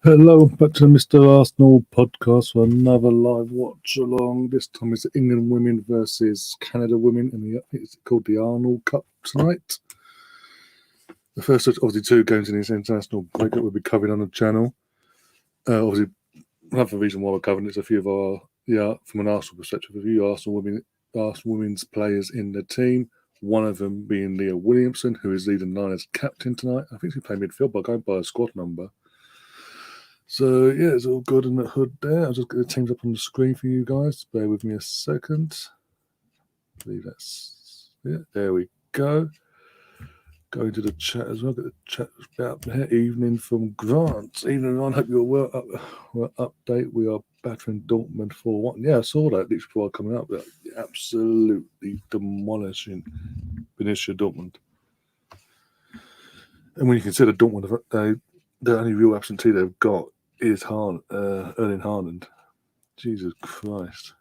Hello, back to the Mr. Arsenal podcast for another live watch along. This time it's England women versus Canada women, and it's called the Arnold Cup tonight. The first, obviously, two games in this international break that we'll be covering on the channel. Obviously, another reason why we're covering it is a few of our, from an Arsenal perspective, a few Arsenal women's players in the team. One of them being Leah Williamson, who is leading the line as captain tonight. I think she played midfield by going by a squad number. So, yeah, it's all good in the hood there. I'll just get the teams up on the screen for you guys. Bear with me a second. I believe that's it. There we go. Go into the chat as well. Get the chat about here. Evening from Grant. Evening, everyone. Hope you're well. Update. We are battering Dortmund 4-1. Yeah, I saw that literally before coming up. Absolutely demolishing Borussia Dortmund. And when you consider Dortmund, the only real absentee they've got is Erling Haaland. Jesus Christ.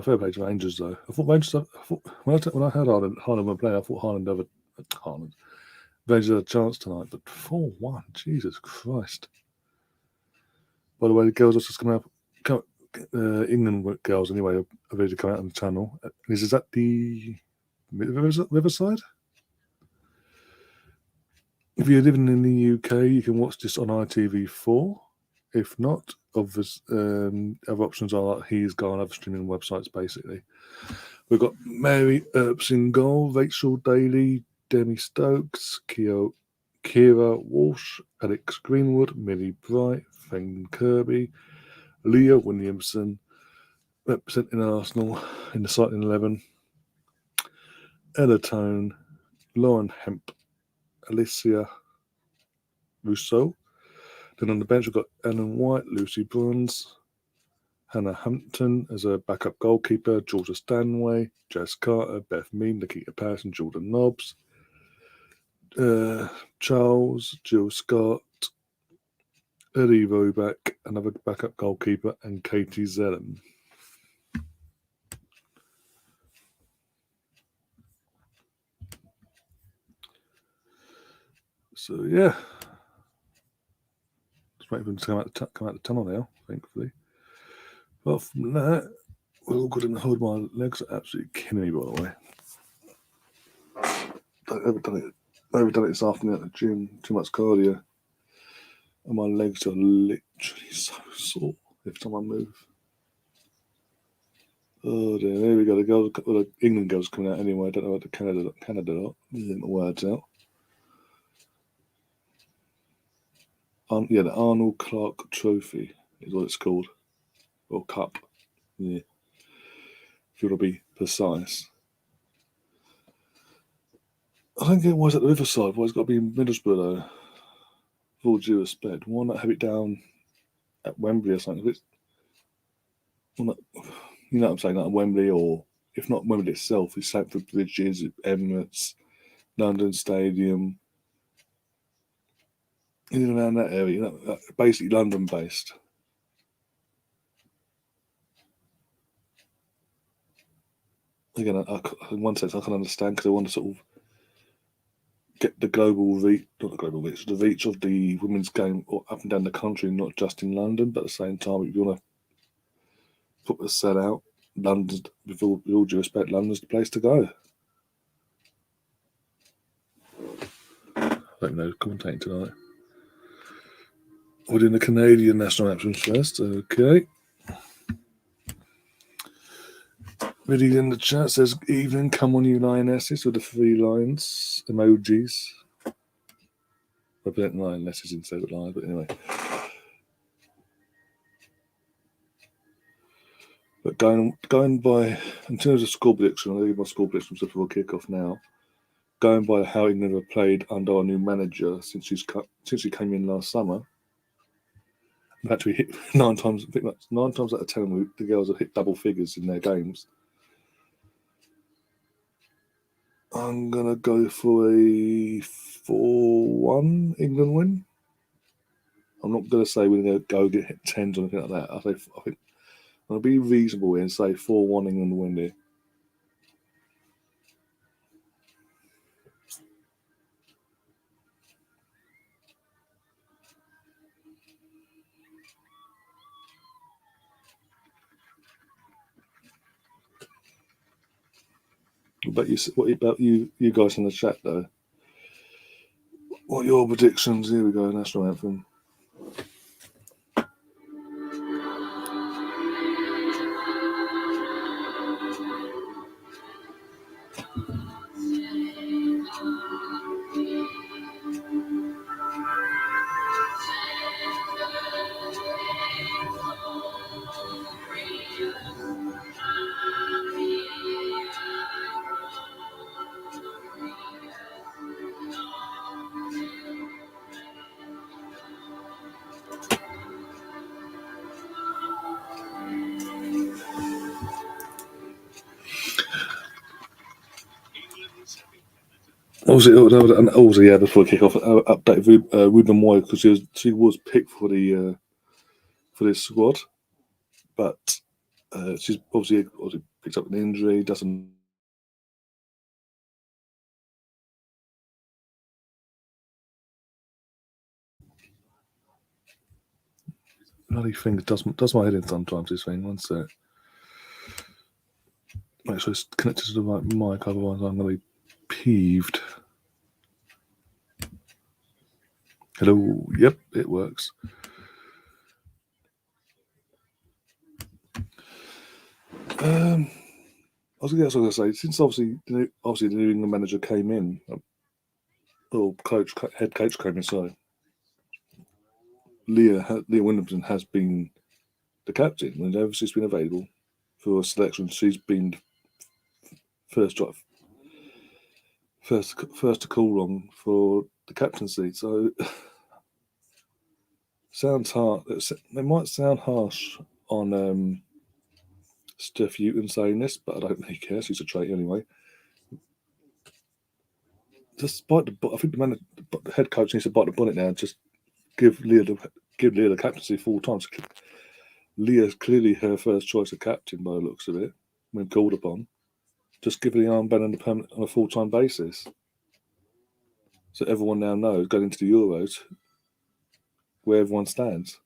Fair play to Rangers, though. I thought Rangers, when I heard Haaland were playing, I thought Rangers had a chance tonight, but 4-1, Jesus Christ. By the way, the girls are just coming up, England girls anyway, are ready to come out on the channel. Is that the Riverside? If you're living in the UK, you can watch this on ITV4. If not, other options are like He's Gone, other streaming websites, basically. We've got Mary Earps in goal, Rachel Daly, Demi Stokes, Kira Walsh, Alex Greenwood, Millie Bright, Fang Kirby, Leah Williamson, representing Arsenal in the starting 11, Ella Tone, Lauren Hemp, Alicia Rousseau. Then on the bench, we've got Ellen White, Lucy Bruns, Hannah Hampton as a backup goalkeeper, Georgia Stanway, Jess Carter, Beth Mead, Nikita Paris, and Jordan Nobbs. Charles, Jill Scott, Eddie Roback, another backup goalkeeper, and Katie Zellum. So, yeah. Just waiting for them to come out the tunnel now, thankfully. Apart from that, we're all good in the hood. My legs are absolutely killing me, by the way. I've overdone it this afternoon at the gym, too much cardio. And my legs are literally so sore every time I move. Oh dear, there we go. The England girls coming out anyway. I don't know what the Canada lot. Getting the words out. The Arnold Clark Trophy is what it's called. Or Cup. Yeah. If you want to be precise. I don't get why it's at the Riverside. Why it's got to be in Middlesbrough though. With all due respect. Why not have it down at Wembley or something? You know what I'm saying? Like Wembley, or if not Wembley itself, it's Stamford Bridges, Emirates, London Stadium. In and around that area, basically London based. Again, in one sense, I can understand because they want to sort of get the global reach, not the global reach, the reach of the women's game up and down the country, not just in London. But at the same time, if you want to put the sell out, London, with all due respect, London's the place to go. Let me know, commentating tonight. We're doing the Canadian national anthems first, okay. Reading in the chat says, evening, come on you lionesses, with the 3 lions emojis. Representing lionesses instead of lions, but anyway. But going by, in terms of score prediction, I'm going to give my score predictions before kick-off now. Going by how England have played under our new manager since he came in last summer, in fact, we hit 9 times out of 10, the girls have hit double figures in their games. I'm going to go for a 4-1 England win. I'm not going to say we're going to go get hit 10s or anything like that. I think I'm going to be reasonable here and say 4-1 England win here. What about you guys in the chat though? What are your predictions? Here we go, national anthem. Also, yeah, before we kick off, update Ruben Moy, because she was picked for this squad, but she's obviously picked up an injury. Doesn't bloody thing does my head in sometimes. This thing, one sec. Make sure it's connected to the right mic, otherwise I'm going to be peeved. Hello. Yep, it works. I was going to say, since obviously the New England manager came in, or head coach came in, sorry, Leah Williamson has been the captain whenever she's been available for a selection. She's been first to call on for the captaincy. So sounds hard. It might sound harsh on Steph Houghton saying this, but I don't really care. She's a traitor anyway. I think the head coach needs to bite the bullet now and just give Leah the captaincy full time. So Leah's clearly her first choice of captain by the looks of it when called upon. Just give her the armband on a full-time basis. So everyone now knows, going into the Euros, where everyone stands.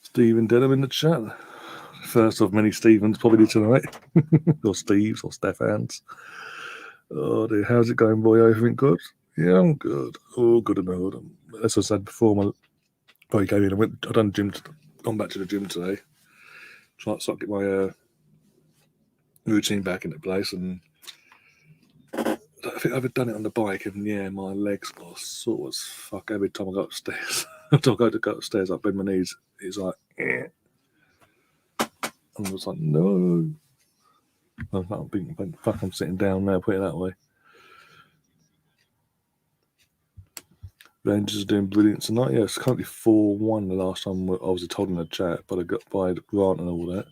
Stephen Denham in the chat. First of many Stevens probably tonight. Or Steves or Stephans. Oh dear, how's it going, boy? Everything good? Yeah, I'm good. Oh, good and old. As I said before, I came in. Gone back to the gym today. Try to get my routine back into place, and I think I've done it on the bike, and yeah, my legs are sore as fuck every time I go upstairs. Until I go upstairs, I bend my knees. It's like, and I was like, no. I'm sitting down now, put it that way. Rangers are doing brilliant tonight. Yeah, it's currently 4-1 the last time I was told in the chat, but I got by Grant and all that.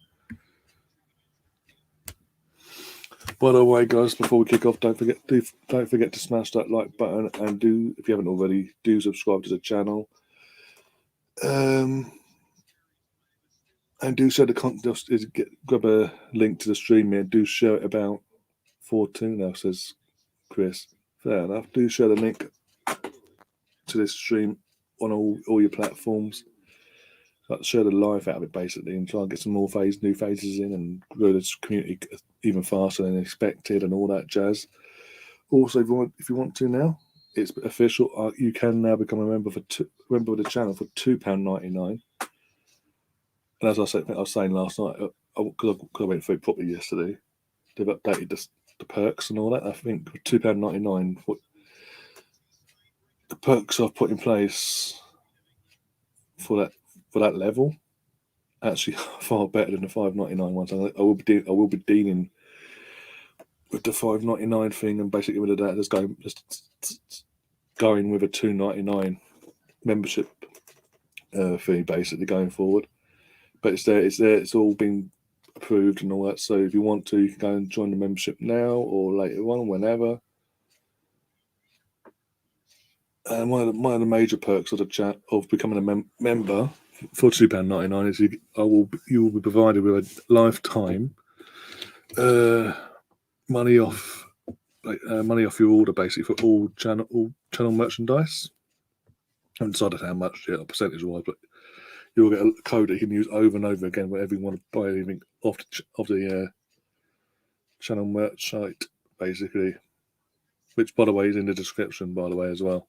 By the way, guys, before we kick off, don't forget to smash that like button, and if you haven't already, do subscribe to the channel. And do share the content. Grab a link to the stream here. Do share it about 4-2 now, says Chris. Fair enough. Do share the link to this stream on all your platforms. Share the life out of it basically, and try and get some more new faces in, and grow this community even faster than expected, and all that jazz. Also, if you want to now, it's official. You can now become a member of the channel for £2.99. And as I was saying last night, because I went through it properly yesterday, they've updated the perks and all that. I think for £2.99, the perks I've put in place for that level actually far better than the £5.99 ones. I will be dealing with the £5.99 thing, and basically with that, just going with a £2.99 membership fee, basically going forward. But it's there. It's all been approved and all that. So if you want to, you can go and join the membership now or later on, whenever. And one of the major perks of the chat of becoming a member for £2.99 is you will be provided with a lifetime money off your order, basically, for all channel merchandise. I haven't decided how much yet, percentage wise, but you'll get a code that you can use over and over again whenever you want to buy anything off the channel merch site, basically. Which, by the way, is in the description, by the way, as well.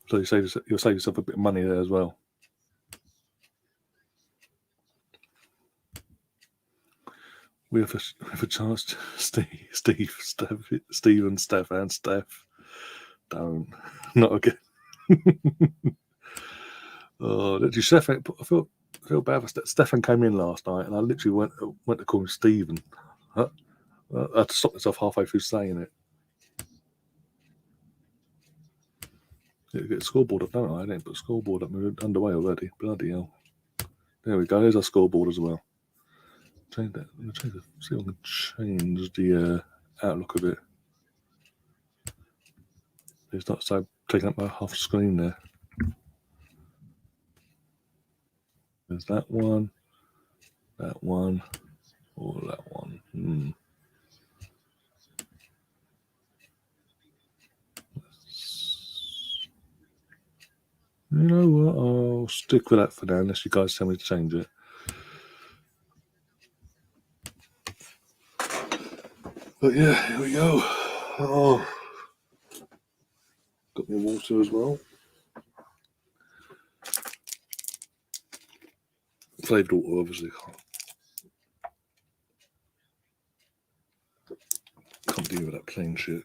So you'll save yourself a bit of money there as well. We have a chance, Steve, Stephen, Stefan, Steph. Don't, not again. Oh, literally, Stefan. I feel bad for Stefan. Came in last night, and I literally went to call him Stephen. I had to stop myself halfway through saying it. Get a scoreboard up, don't I? I didn't put a scoreboard up. We're underway already. Bloody hell. There we go. There's our scoreboard as well. Change that. See if I can change the outlook of it. It's not so taking up my half screen there. There's that one, or that one. You know what? I'll stick with that for now, unless you guys tell me to change it. But yeah, here we go. Oh, got me water as well. Flavoured water, obviously. Can't deal with that plain shit.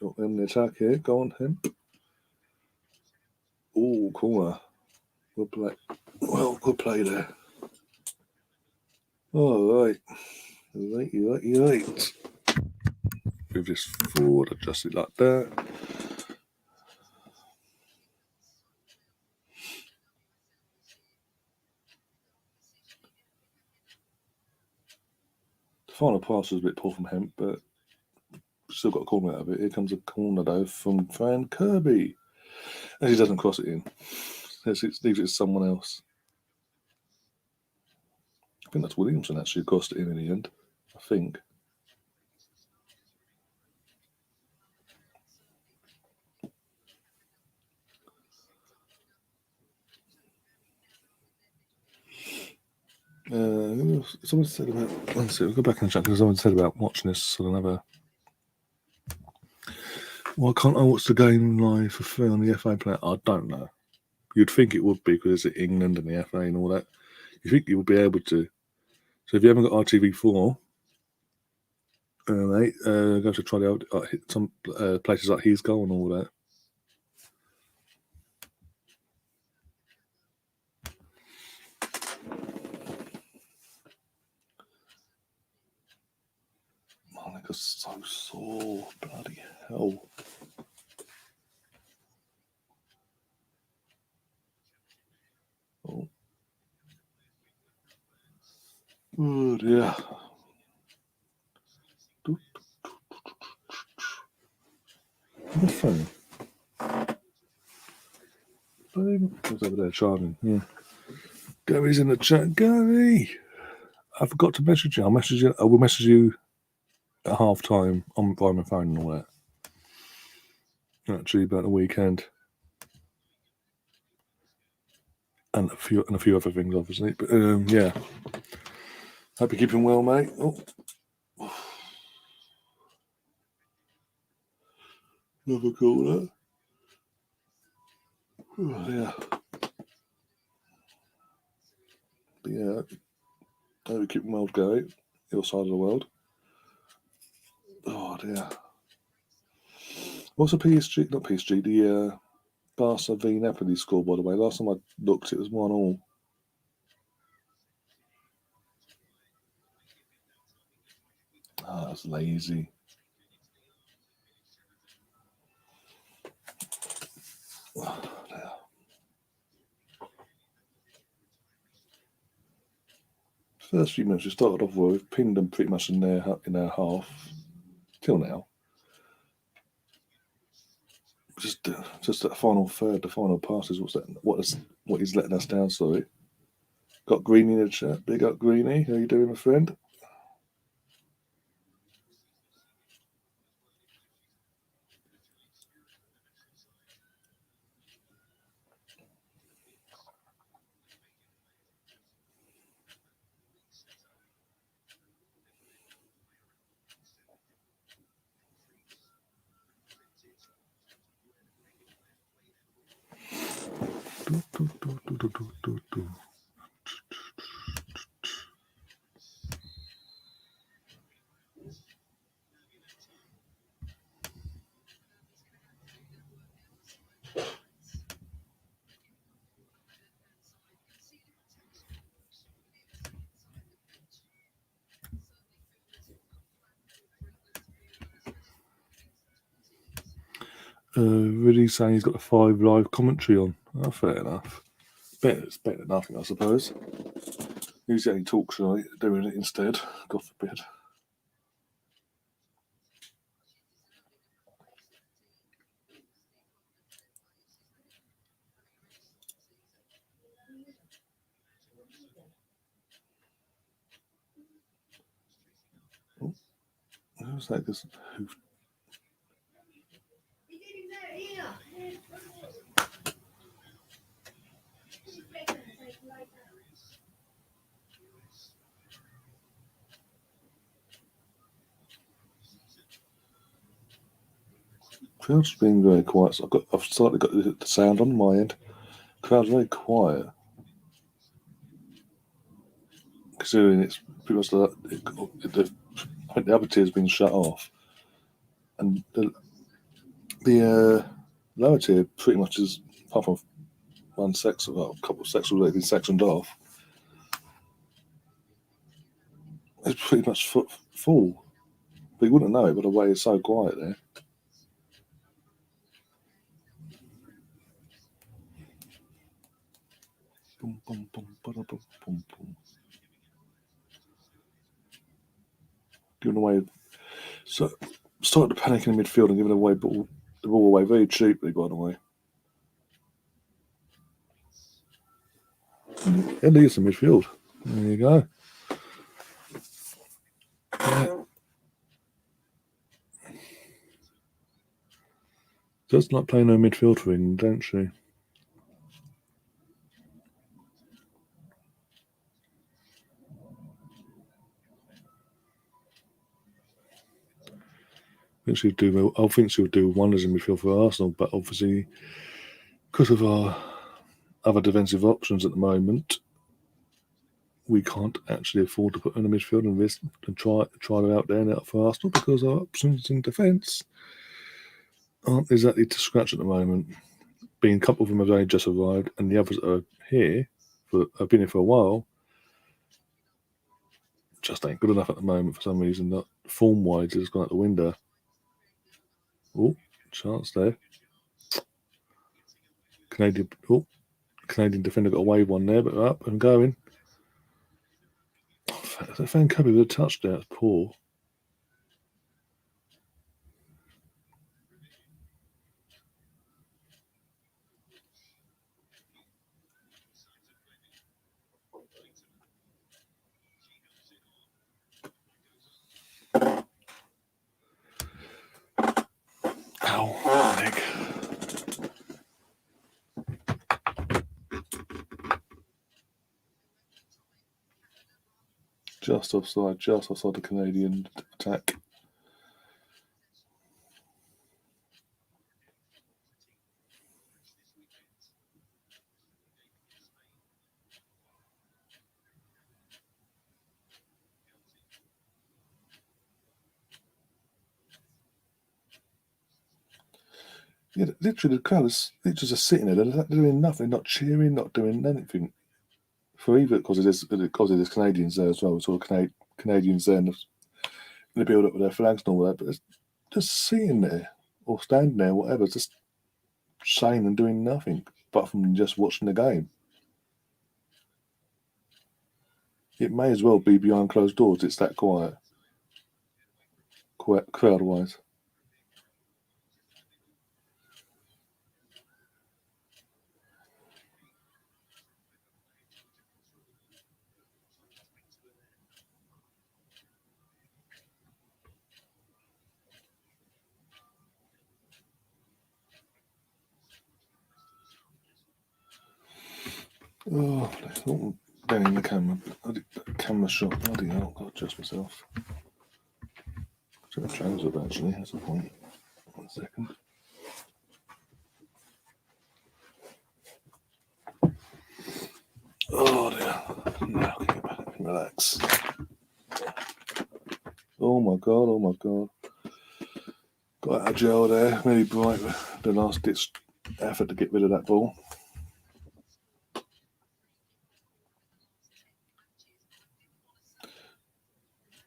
Got them in the attack here. Go on, hemp. Oh, corner. Good play. Well, good play there. All right. Right. Move this forward, adjust it like that. The final pass was a bit poor from Hemp, but still got a corner out of it. Here comes a corner, though, from Van Kirby. As he doesn't cross it in. Leaves it to someone else. I think that's Williamson actually crossed it in the end. I think. Someone said about. Let's see. We'll go back and check because someone said about watching this on another. Why can't I watch the game live for free on the FA player? I don't know. You'd think it would be because it's England and the FA and all that. You think you would be able to. So if you haven't got RTV4, mate, go to try out some places like His Goal and all that. My neck is so sore, bloody hell. Oh dear. The phone. What's over there charging? Yeah. Gary's in the chat. Gary, I forgot to message you. I'll message you. I will message you at half time by my phone and all that. Actually, about the weekend. And a few other things, obviously. But yeah. Hope you're keeping well, mate. Oh. Never call that. Oh, yeah. But yeah. Hope you're keeping well, Gary. Your side of the world. Oh dear. What's the PSG? Not PSG. The Barca v Napoli score, by the way. Last time I looked, it was 1-1. Ah, that's lazy. Oh, dear. First few minutes we started off with, we've pinned them pretty much in their half till now. Just that final third, the final passes. What is letting us down? Sorry. Got Greenie in the chat. Big up, Greenie. How you doing, my friend? Really saying he's got the 5 live commentary on. Oh, fair enough. It's better than nothing, I suppose. Use any talk show doing it instead. God forbid. Oh, who's that? Who? Crowd's been very quiet. So I've slightly got the sound on my end. Crowd's very quiet. Considering it's pretty much I think the upper tier's been shut off, and the lower tier pretty much is, apart from one section, well, a couple of sections that have been sectioned off, it's pretty much full. But you wouldn't know it by the way it's so quiet there. Boom, boom, boom, boom, boom, boom. Giving away, so started to panic in the midfield and giving away the ball away very cheaply, by the way. It leaves the midfield. There you go. Yeah. Does like playing no midfield for England, don't she? I think she'll do wonders in midfield for Arsenal, but obviously because of our other defensive options at the moment, we can't actually afford to put her in the midfield and risk and try her out there and out for Arsenal because our options in defence aren't exactly to scratch at the moment. Being a couple of them have only just arrived, and the others that are here have been here for a while, just ain't good enough at the moment for some reason. That form-wise has gone out the window. Oh, chance there. Canadian defender got away one there, but up and going. Van Kobe with a touchdown. It's poor. Ow, leg. Just offside the Canadian attack. Yeah, literally the crowd is literally just sitting there. They're doing nothing, not cheering, not doing anything. For either because it is Canadians there as well. It's all Canadians there in the build up with their flags and all that, but it's just sitting there or standing there, whatever, just saying and doing nothing apart from just watching the game. It may as well be behind closed doors. It's that quiet crowd-wise. Oh, banging the camera shot. Bloody hell, I've got to adjust myself. Check the trousers up, actually. That's a point. 1 second. Oh dear. Now I can relax. Oh my god, oh my god. Got out of jail there. Really bright. The last ditch effort to get rid of that ball.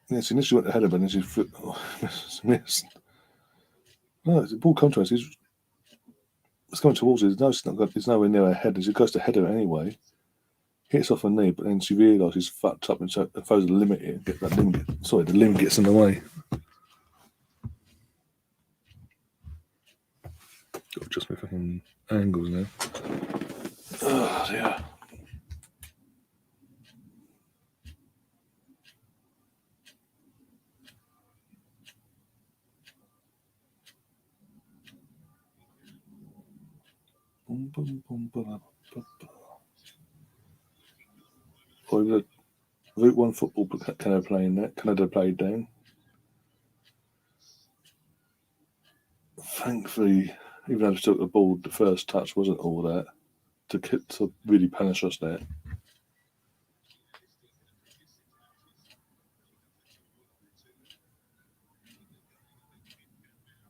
Yes, initially went ahead of it and she missed. No, the ball comes to us. It's going towards it. No, it's nowhere near her head. As it goes to head of it anyway. Hits off her knee, but then she realises she's fucked up and so throws the limb in. Get that limb. The limb gets in the way. Got to adjust my fucking angles now. Oh dear. Or the Route 1 football Canada playing that. Canada played down. Thankfully, even though they took the ball, the first touch wasn't all that to really punish us there.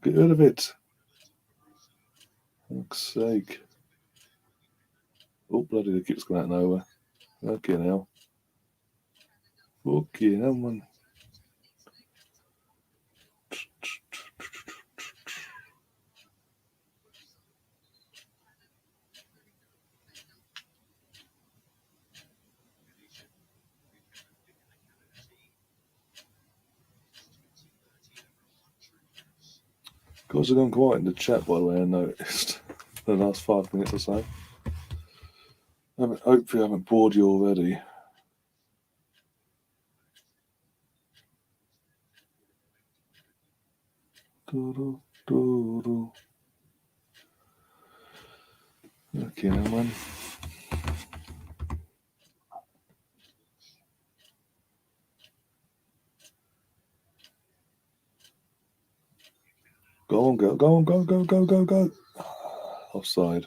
Get rid of it. For fuck's sake. Oh, bloody, the kick's going out nowhere. Okay, now. Okay, now, man. Guys are going quiet in the chat, by the way, I noticed. The last 5 minutes or so. Hopefully I haven't bored you already. Okay, now, man. Go on, go, go on, go, go, go, go, go. Offside.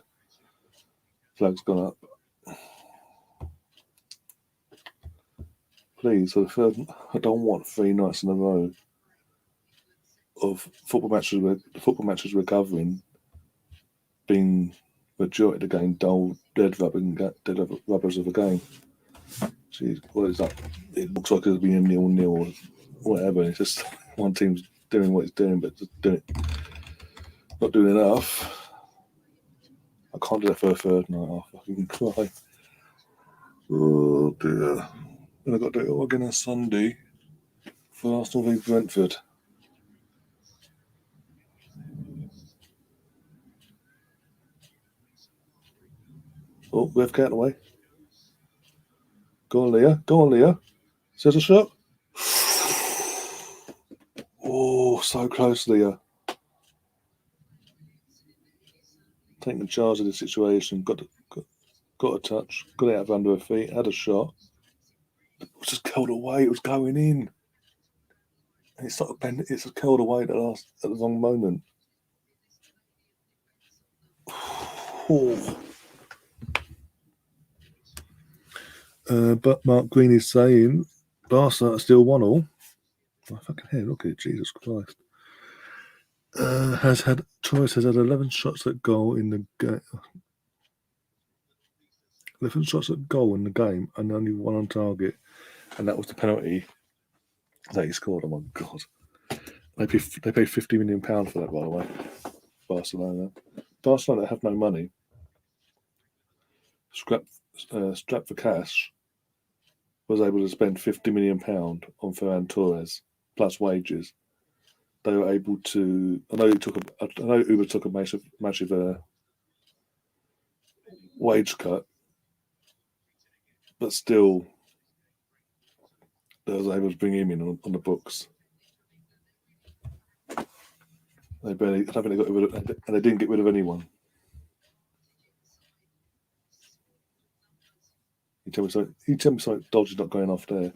Flag's gone up. Please, for the third, I don't want 3 nights in a row of football matches we're covering being majority of the game dull, dead rubbers of a game. Jeez, what is that? It looks like it'll be a 0-0 or whatever. It's just one team's doing what it's doing, but just not doing enough. I can't do that for a third night. I'll fucking cry. Oh dear. And I've got to do it all again on Sunday for Arsenal v Brentford. Oh, we have cat away. Go on, Leah. Go on, Leah. Says a shot. Oh, so close, Leah. Taking charge of the situation. Got a touch. Got it out of under her feet. Had a shot. It was just curled away. It was going in. And it's sort of it's curled away at the wrong moment. Oh. But Mark Green is saying Barca are still 1-1. Oh, fucking hell, look at it, Jesus Christ. Torres has had 11 shots at goal in the game. 11 shots at goal in the game and only 1 on target. And that was the penalty that he scored. Oh my God. They paid £50 million for that, by the way. Barcelona have no money. Strapped for cash, was able to spend £50 million on Ferran Torres plus wages. They were able to. I know Uber took a massive wage cut, but still, they was able to bring him in on the books. I don't think they got rid of, and they didn't get rid of anyone. You tell me something dodgy not going off there.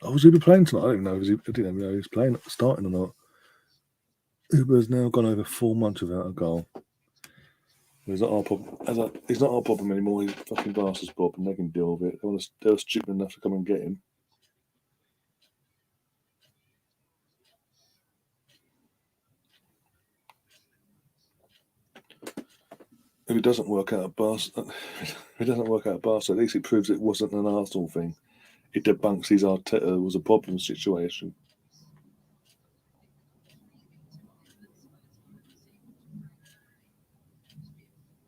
Oh, was Uber playing tonight? I didn't know. I didn't even know he was starting or not. Uber has now gone over 4 months without a goal. It's not our problem. It's not our problem anymore. He's fucking Barca's problem. They can deal with it. They were stupid enough to come and get him. If it doesn't work out at Barca, at least it proves it wasn't an Arsenal thing. It debunks his Arteta was a problem situation.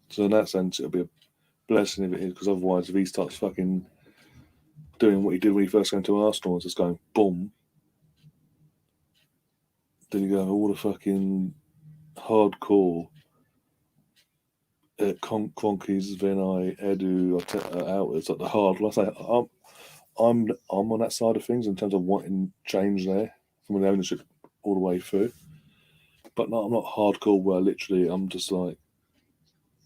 So in that sense, it'll be a blessing if it is, because otherwise, if he starts fucking doing what he did when he first came to Arsenal, just going boom, then you go all the fucking hardcore Cronkies, Vinay, Edu, Arteta out. It's like the hard. Like I say, I'm on that side of things in terms of wanting change there from the ownership all the way through. But no, I'm not hardcore where literally I'm just like,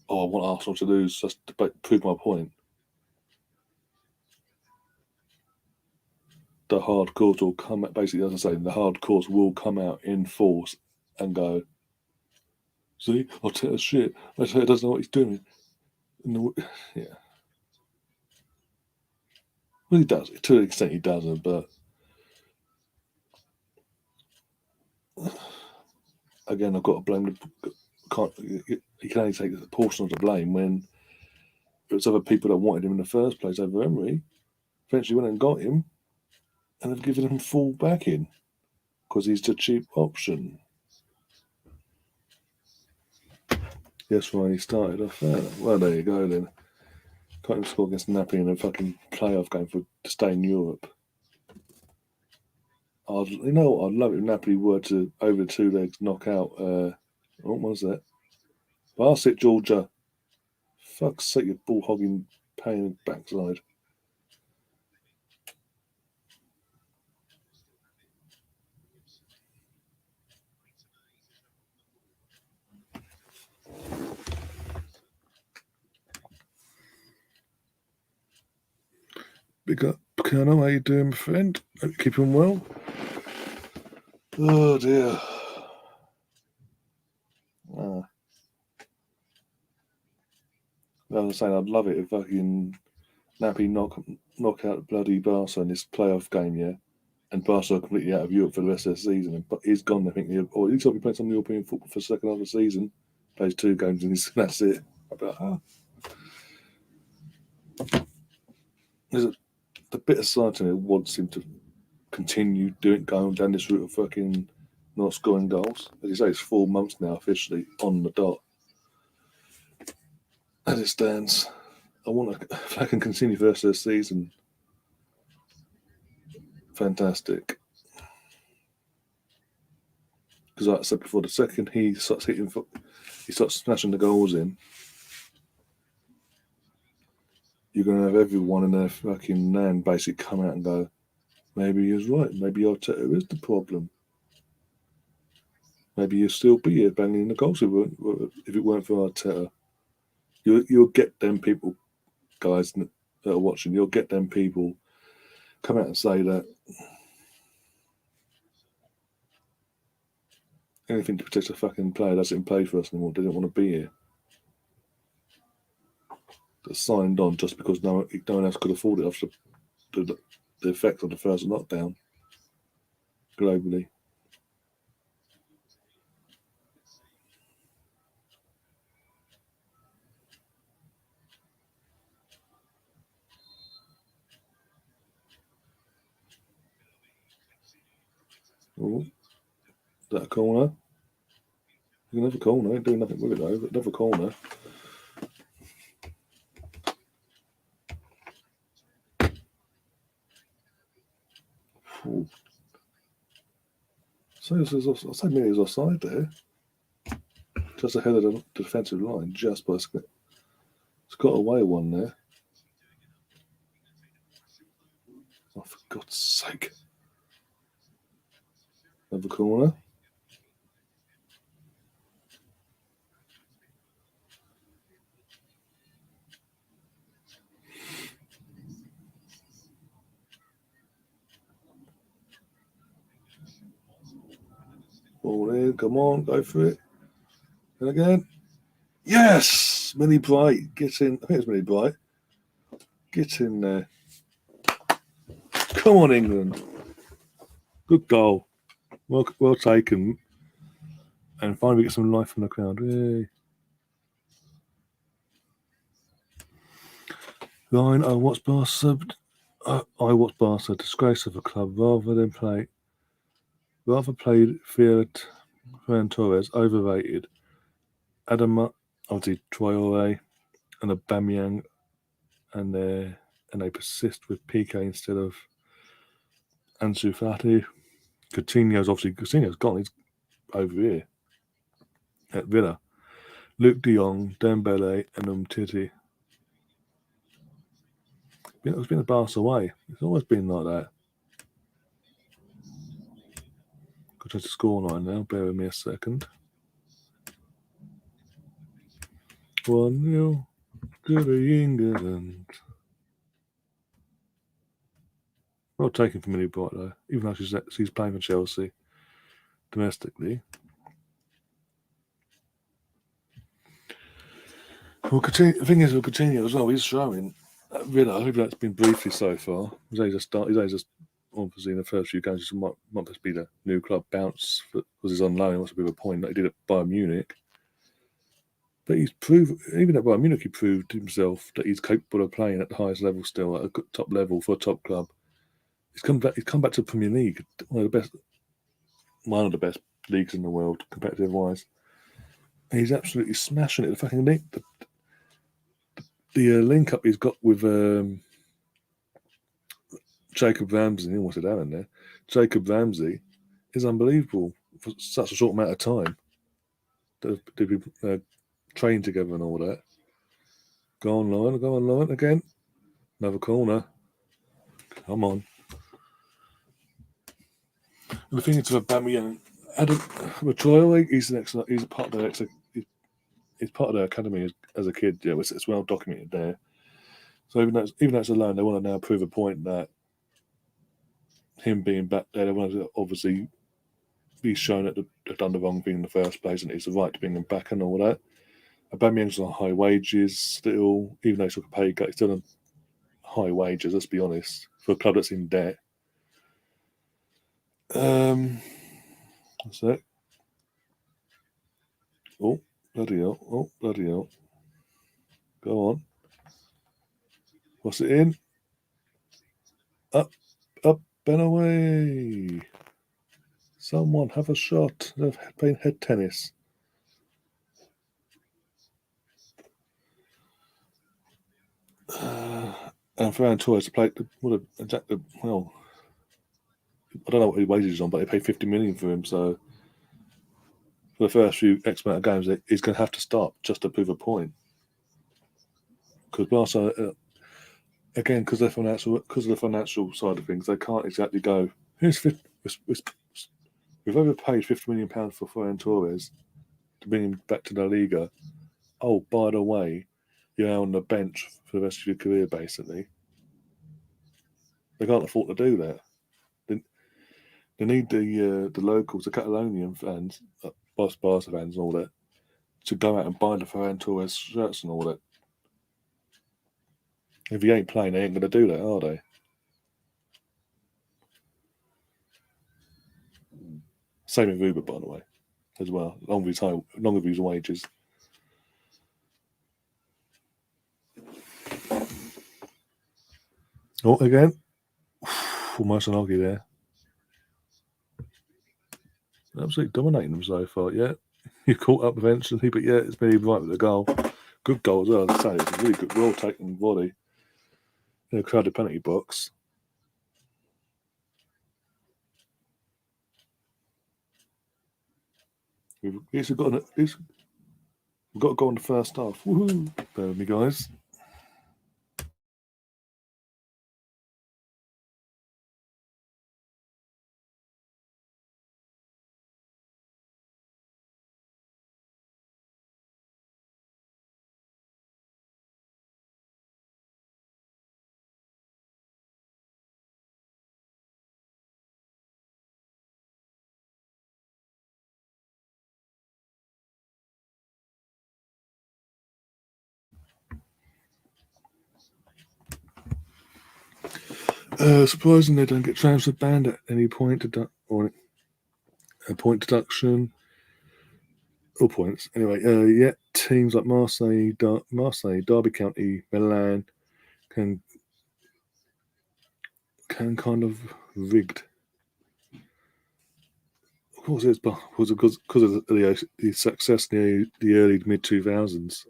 oh, I want Arsenal to lose just to prove my point. The hardcores will come out, basically, as I say, the hardcores will come out in force and go, see, Arteta's shit. Arteta doesn't know what he's doing. Yeah. Well, he does. To an extent, he doesn't, but again, I've got to blame the. You can only take a portion of the blame when it was other people that wanted him in the first place over Emery. Eventually went and got him and have given him full backing because he's the cheap option. That's why he started off there. Well, there you go then. Can't even score against Napoli in a fucking playoff game to stay in Europe. I'd love it if Napoli were to, over 2 legs, knock out, what was that? Barset Georgia. Fuck's sake, your ball hogging pain in the backside. Big up, Colonel. How you doing, my friend? Hope you're keeping well. Oh dear. As I was saying, I'd love it if fucking Napoli knock out bloody Barca in this playoff game, yeah, and Barca are completely out of Europe for the rest of the season. But he's gone, I think, or at least he'll be playing some European football for the second half of the season. Plays 2 games and that's it. There's the bit of side it wants him to continue going down this route of fucking not scoring goals. As you say, it's 4 months now officially on the dot. As it stands, I want to, if I can continue for the rest of the season, fantastic. Because like I said before, the second he starts smashing the goals in, you're going to have everyone in their fucking nan basically come out and go, maybe he was right. Maybe Arteta is the problem. Maybe you'll still be here banging in the goals if it weren't for Arteta. You'll get them people, guys that are watching, you'll get them people come out and say that anything to protect a fucking player doesn't play for us anymore. They don't want to be here. That signed on just because no one else could afford it after the effect of the first lockdown globally. Oh, that a corner? You can have a corner. Ain't doing nothing with it though. But another corner. Ooh. So I'll say maybe it's offside there. Just ahead of the defensive line, just by it's got away one there. Oh, for God's sake. Another corner. Ball in, come on, go for it. And again. Yes! Millie Bright, get in. I think it's Millie Bright. Get in there. Come on, England. Good goal. Well taken. And finally, we get some life from the crowd. Yay. Line, I watch Barca. I watch Barca. Disgrace of a club. Rather played Ferran Torres. Overrated. Adama, obviously Traore, and Aubameyang, and they persist with Piqué instead of Ansu Fati. Coutinho's gone. He's over here at Villa. Luke De Jong, Dembele, and Umtiti. It's been a Barca way. It's always been like that. Got to scoreline now. Bear with me a second. 1-0 to the England. Well taken from Millie Bright though, even though she's playing for Chelsea domestically. Well, the thing is with Coutinho as well, he's showing at Villa, even though it's been briefly so far. He's only just obviously in the first few games, might just be the new club bounce because he's on loan. What's a bit of a point that he did at Bayern Munich. But he's proved, even at Bayern Munich, he proved himself that he's capable of playing at the highest level still, at a top level for a top club. He's come back to the Premier League, one of the best leagues in the world, competitive wise. And he's absolutely smashing it. The fucking the link up he's got with Jacob Ramsey, what's it down in there? Jacob Ramsey is unbelievable for such a short amount of time. They've been trained together and all that. Go on line again. Another corner. Come on. And the thing is with Aubameyang, he's part of their academy as a kid. Yeah, it's well documented there. So even though it's a loan, they want to now prove a point that him being back there, they want to obviously be shown that they've done the wrong thing in the first place, and it's the right to bring him back and all that. Aubameyang's on high wages still, even though he's took a pay cut, he's still on high wages. Let's be honest, for a club that's in debt. That's it. Oh bloody hell! Go on. What's it in? Up, and away. Someone have a shot. They're playing head tennis. And Ferran Torres played well. I don't know what his wages is on, but they paid 50 million for him. So for the first few X amount of games, he's going to have to start just to prove a point. Because Barca, again, because of the financial side of things, they can't exactly go. We've overpaid £50 million for Ferran Torres to bring him back to La Liga. Oh, by the way, you're on the bench for the rest of your career, basically. They can't afford to do that. They need the locals, the Catalonian fans, Barca fans and all that, to go out and buy the Ferran Torres shirts and all that. If he ain't playing, they ain't going to do that, are they? Same with Ruben, by the way, as well. Long of his wages. Oh, again. Almost an argue there. Absolutely dominating them so far, yeah. You caught up eventually, but yeah, it's been right with the goal. Good goal as well. As I say, it's a really good, well taken volley in a crowded penalty box. We've got to go on the first half. Woohoo! Bear with me, guys. Surprisingly, they don't get transfer banned at any point or a point deduction or points. Anyway, yet teams like Marseille, Derby County, Milan can kind of rigged. Of course, it's because of the success in the early mid 2000s.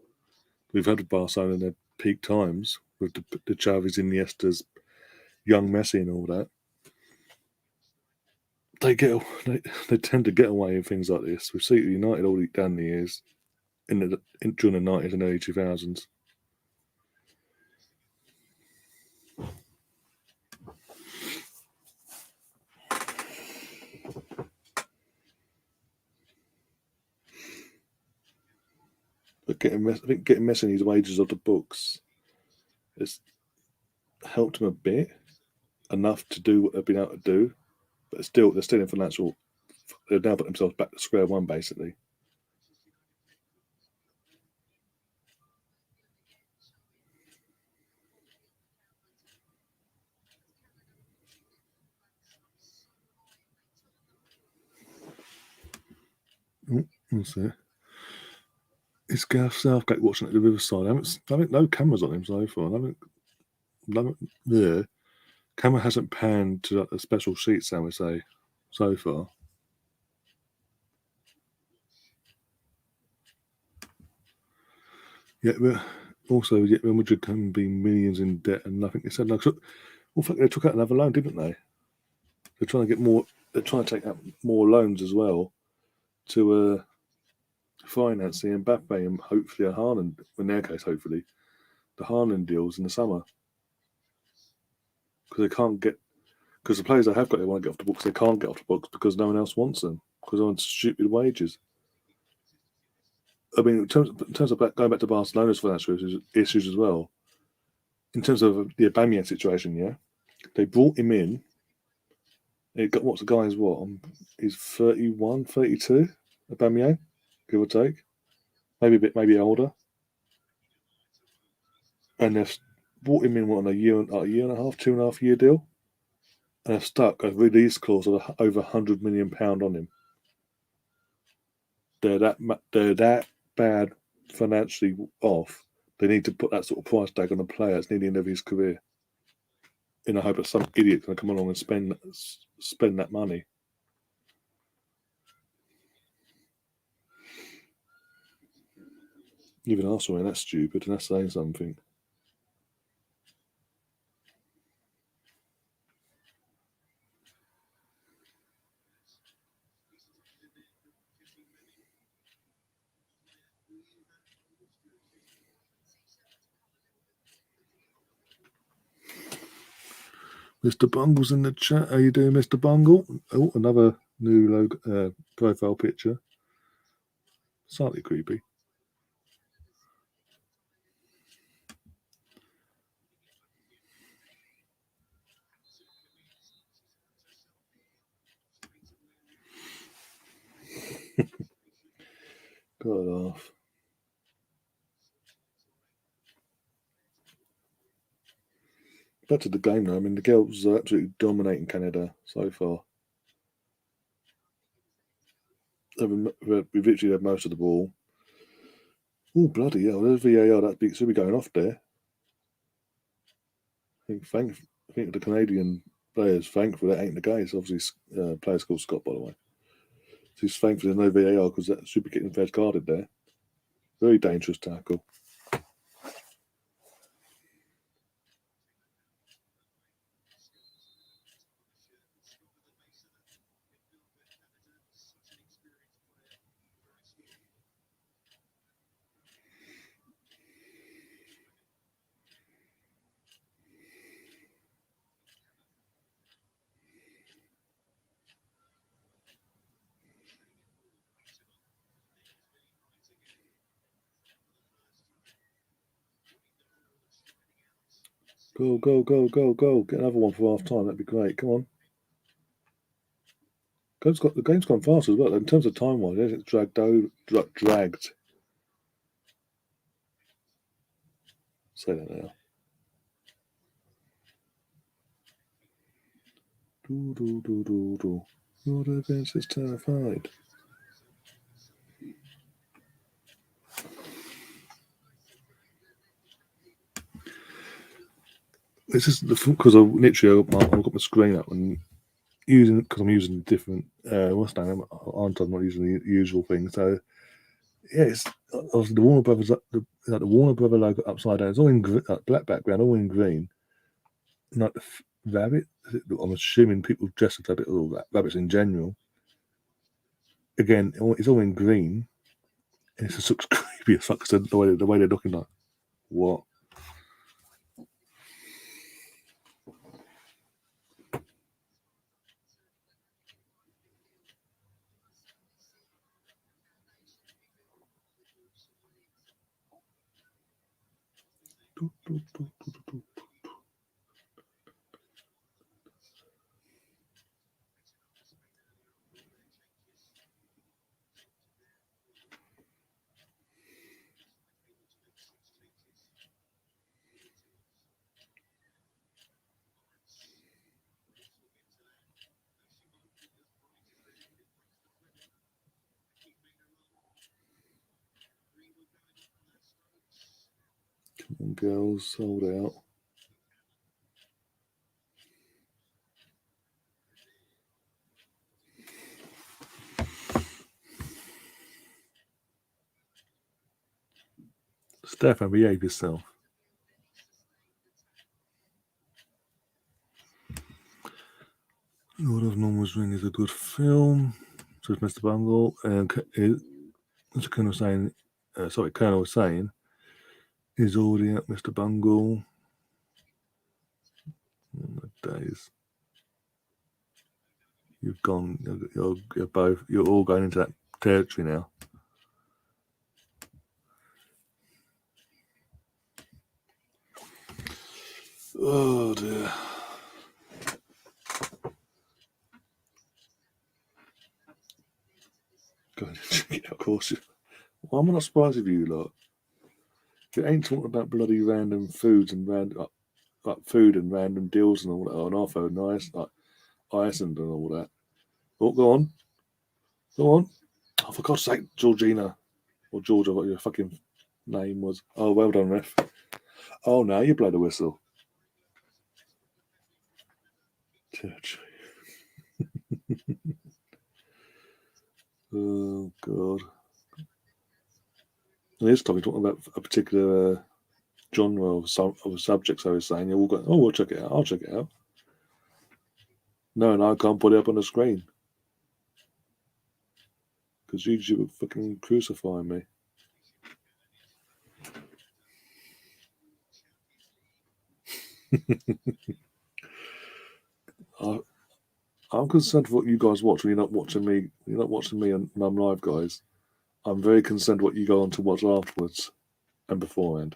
We've had Barcelona in their peak times with the Xavis, Iniestas, young Messi, and all that. They tend to get away with things like this. We've seen United all down the years during the 90s and early 2000s. But I think getting Messi his wages off the books has helped him a bit, enough to do what they've been able to do, but they're still in financial. They've now put themselves back to square one, basically. What's it? It's Gareth Southgate watching at the Riverside. I haven't no cameras on him so far. Yeah. Camera hasn't panned to the special sheets, I would say, so far. Yet Real Madrid can be millions in debt and nothing. They said, they took out another loan, didn't they? They're trying to get more. They're trying to take out more loans as well to finance the Mbappe and hopefully a Haaland. In their case, hopefully the Haaland deals in the summer because they can't get because the players they have got they want to get off the books. They can't get off the books because no one else wants them because they're on stupid wages. I mean, in terms of going back to Barcelona's financial issues as well, in terms of the Aubameyang situation, yeah, they brought him in. It got what's the guy's what? He's 31, 32, Aubameyang, give or take, maybe a bit, maybe older, and they've brought him in on a year and a half, 2.5 year deal, and they've stuck a release clause of over £100 million on him. They're that bad financially off. They need to put that sort of price tag on a player that's near the end of his career. In the hope that some idiot can come along and spend that money. Even Arsenal, that's stupid, and that's saying something. Mr. Bungle's in the chat. How you doing, Mr. Bungle? Oh, another new logo, profile picture. Slightly creepy. Got to laugh. Back to the game now. I mean, the girls are absolutely dominating Canada so far. We've literally had most of the ball. Oh, bloody hell. There's VAR. That should be going off there. I think the Canadian players thankful that ain't the case. Obviously, players called Scott, by the way. So he's thankful there's no VAR because that should be getting red carded there. Very dangerous tackle. Go, go, go, go, go. Get another one for half time. That'd be great. Come on. The game's gone fast as well. In terms of time wise, it's dragged. Say that now. Your defense is terrified. This is because I've got my screen up and because I'm using different what's that name? I'm not using the usual thing. So yeah, it's obviously the Warner Brothers the Warner Brother logo upside down. It's all in black background, all in green. Like the rabbit. I'm assuming people dress up a bit of that rabbits in general. Again, it's all in green. And it just looks creepy as fuck. The way they're looking like what. Come on, girls, sold out. Stefan, behave yourself. Lord of Norman's Ring is a good film, says Mr. Bungle. And Mr. Colonel saying, Colonel was saying, is already out, Mr. Bungle. Oh, my days. You've gone. You're both. You're all going into that territory now. Oh dear. Go and check it out, of course. Why am I not surprised with you lot? If it ain't talking about bloody random foods and like food and random deals and all that on our phone, nice like Iceland and all that. Oh, go on. Oh, for God's sake, Georgina or Georgia, what your fucking name was. Oh, well done, ref. Oh, now you blow the whistle. Church. Oh God. And this time we're talking about a particular genre of subjects. I was saying, you're all going, oh, we'll check it out. I'll check it out. No, I can't put it up on the screen because YouTube will fucking crucify me. I'm concerned for what you guys watch when you're not watching me. You're not watching me and I'm live, guys. I'm very concerned what you go on to watch afterwards and beforehand.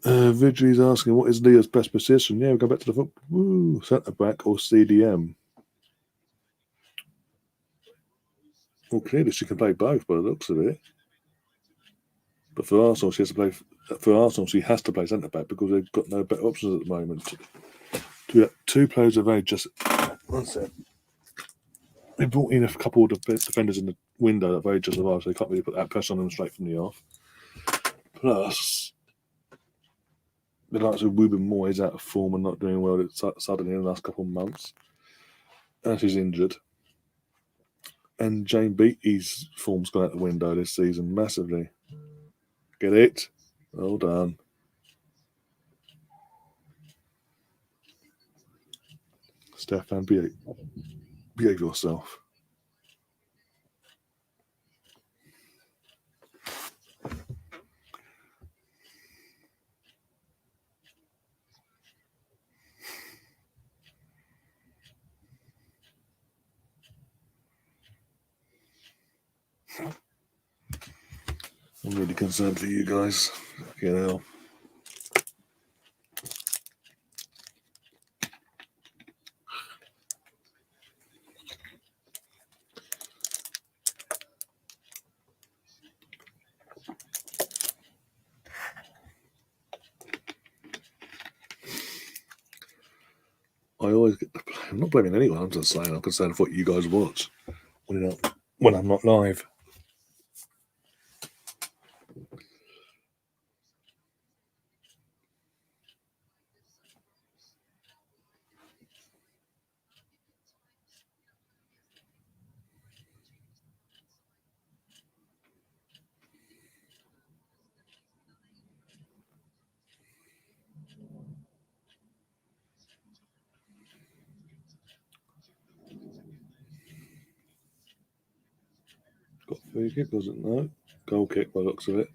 Vidry's asking, what is Leah's best position? Yeah, we go back to the football. Centre back or CDM. Well, clearly she can play both by the looks of it. But for Arsenal, she has to play. For Arsenal, she has to play centre back because they've got no better options at the moment. Two players are very just. One sec. They brought in a couple of defenders in the window that very just arrived, so they can't really put that pressure on them straight from the off. Plus, the likes of Ruben Moyes out of form and not doing well suddenly in the last couple of months. And she's injured. And Jane Beattie's form's gone out the window this season massively. Get it? Well done. Stefan, behave yourself. I'm really concerned for you guys. Fucking hell. I always get the blame. I'm not blaming anyone. I'm just saying I'm concerned with what you guys watch when I'm not live. Got free kick, was it? No. Goal kick by the looks of it.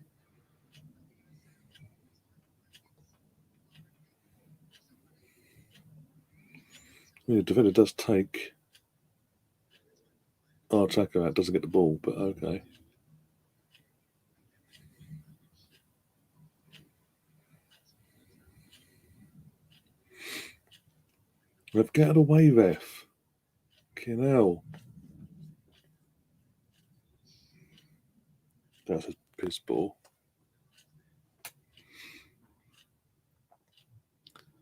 Yeah, the defender does take our attacker out, doesn't get the ball, but okay. Ref, get out of the way, ref. Fucking hell. That's a piss ball.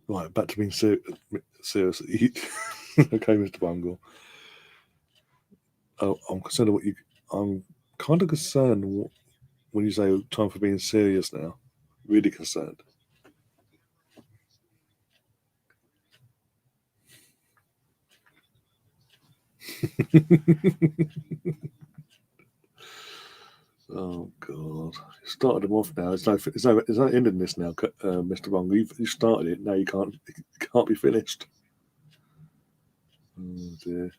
Right, back to being serious. Okay, Mr. Bungle. Oh, I'm concerned what you. I'm kind of concerned when you say time for being serious now. Really concerned. Oh God! You started them off now. It's no ending this now, Mr. Bungle. You started it. Now you can't be finished. Oh dear.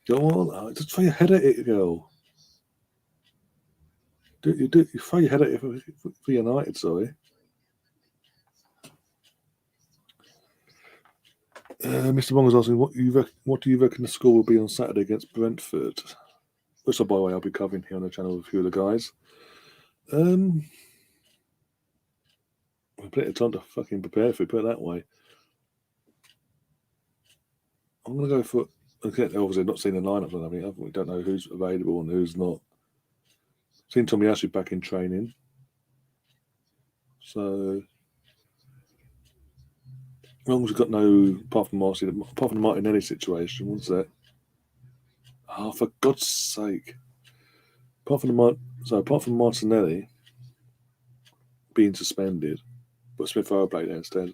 Go on, just throw your head at it, girl. You throw your head at it for United, sorry. Mr. Bong was asking, what do you reckon the score will be on Saturday against Brentford? Which, by the way, I'll be covering here on the channel with a few of the guys. We've plenty of time to fucking prepare for it, put it that way. I'm going to go for, okay, obviously not seen the lineup or anything. We don't know who's available and who's not. Seen Tommy Ashley back in training. So, as long as we've got no, apart from the Martinelli situation, what's that? Oh, for God's sake. Apart from Martinelli being suspended, but Smith Rowe played there instead,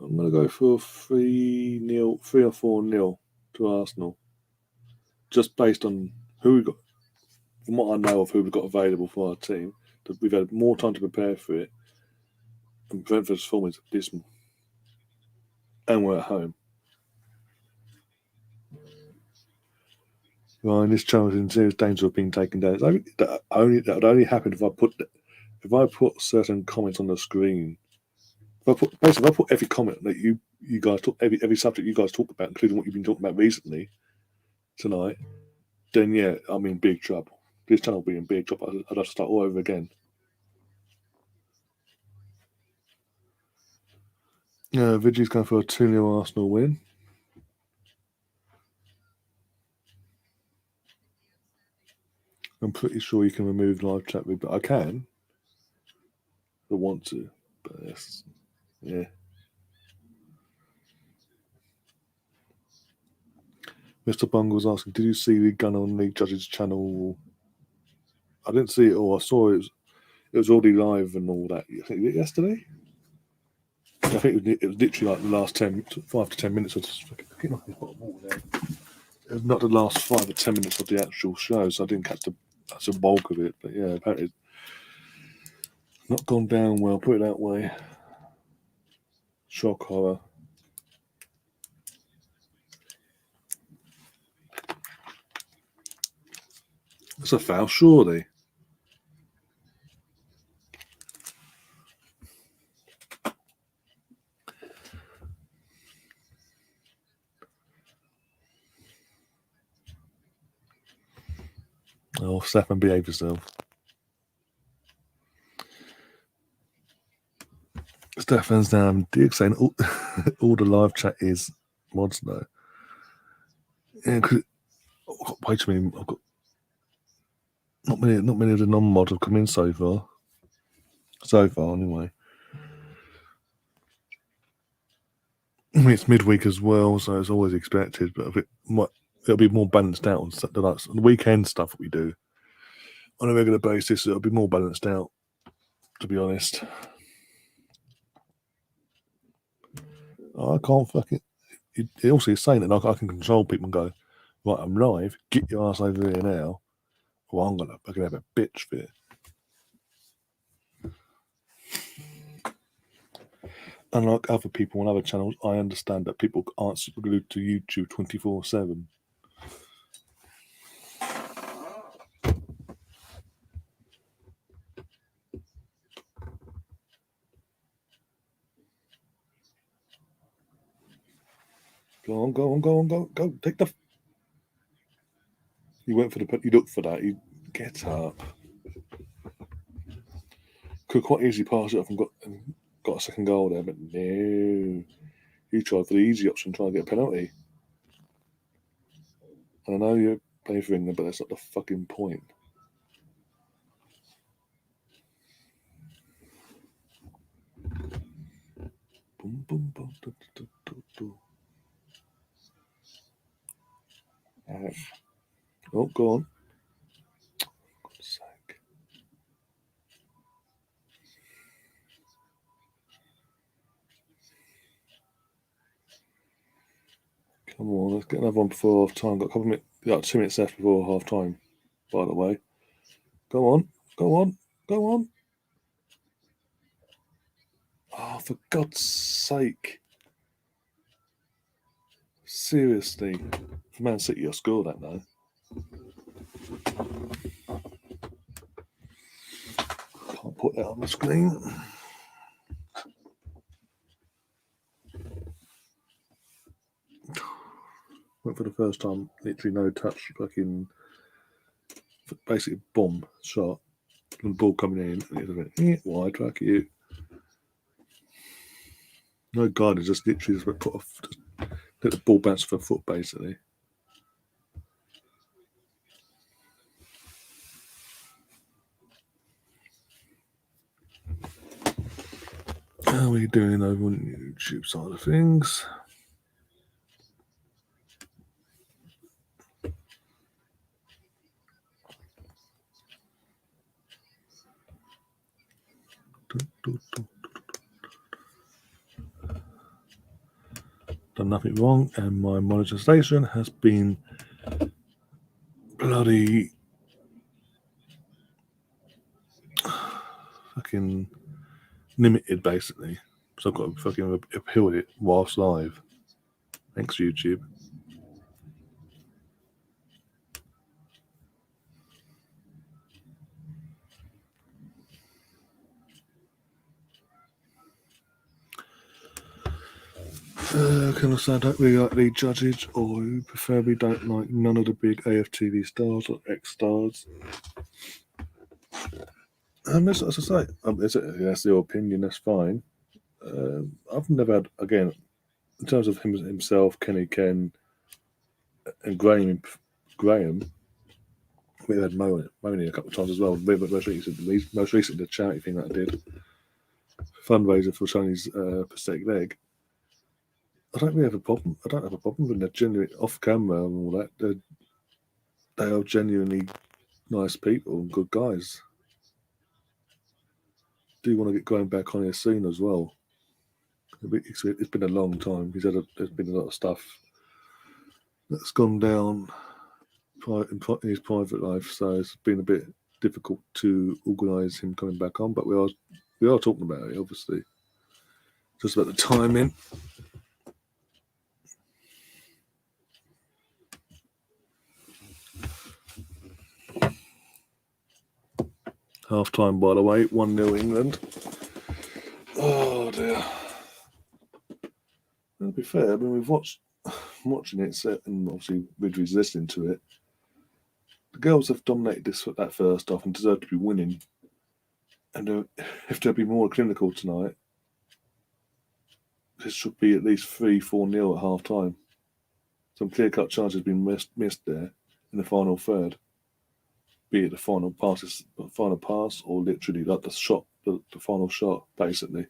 I'm going to go for 3-0, 3 or 4-0 to Arsenal. Just based on who we got, from what I know of who we've got available for our team, we've had more time to prepare for it, and Brentford's form is dismal. And we're at home. Ryan, this channel is in serious danger of being taken down. That would only happen if I put certain comments on the screen. If I put every comment that you guys talk, every subject you guys talk about, including what you've been talking about recently tonight, then yeah, I'm in big trouble. This channel will be in big trouble. I'd have to start all over again. Vigi's going for a 2-0 Arsenal win. I'm pretty sure you can remove live chat, but I can. If I want to, but yes, yeah. Mr. Bungle was asking, did you see the gun on the judge's channel? I didn't see it all. I saw it was already live and all that. I think yesterday. I think it was literally like the last 5 to 10 minutes. It was not the last 5 to 10 minutes of the actual show, so I didn't catch the bulk of it. But yeah, apparently it's not gone down well. Put it that way. Shock horror. It's a foul, surely. Oh, Stefan, behave yourself. Stefan's down. Dick saying all the live chat is mods though. Yeah, wait a minute. I've got not many of the non-mods have come in so far. So far, anyway. I mean, it's midweek as well, so it's always expected, but it'll be more balanced out on the weekend stuff that we do on a regular basis. It'll be more balanced out, to be honest. I can't fucking. It also is saying that I can control people and go, right, I'm live. Get your ass over here now, or I'm gonna fucking have a bitch fit. Unlike other people on other channels, I understand that people aren't super glued to YouTube 24/7. Go on. Take the. You went for the. You looked for that. You get up. Could quite easily pass it off and got a second goal there, but no. You tried for the easy option, trying to get a penalty. And I know you're playing for England, but that's not the fucking point. Boom, boom, boom, do, do, do, do. Oh, go on. For God's sake. Come on, let's get another one before half time. Got a couple of minutes, 2 minutes left before half time, by the way. Go on. Oh, for God's sake. Seriously. For Man City, I'll score that now. Can't put that on the screen. Went for the first time, literally no touch, fucking basically bomb shot. And the ball coming in, and it was wide track you. No guard, just literally just put off, just let the ball bounce for a foot, basically. How are we doing over on the YouTube side of things? Done nothing wrong, and my monetization has been bloody fucking limited, basically. So I've got to fucking appeal it whilst live. Thanks, YouTube. Can I say I don't really like the judges, or preferably don't like none of the big AFTV stars or X stars. That's what I say. That's your opinion. That's fine. I've never had, again, in terms of himself, Kenny Ken, and Graham. We had Moni a couple of times as well. Most recently, the charity thing that I did, fundraiser for Tony's prosthetic leg. I don't really have a problem. I don't have a problem with them. They're genuine off camera and all that. They are genuinely nice people and good guys. Do want to get going back on here soon as well. It's been a long time. There's been a lot of stuff that's gone down in his private life, so it's been a bit difficult to organise him coming back on. But we are talking about it, obviously. Just about the timing. Half time, by the way, 1-0 England. Oh dear. To be fair, I mean, we've watching it set, and obviously Ridley's listening to it. The girls have dominated that first half and deserve to be winning. And if they'll be more clinical tonight, this should be at least 3-4-0 at half time. Some clear-cut chances have been missed there in the final third. Be it the final pass, or literally like the shot, the final shot, basically.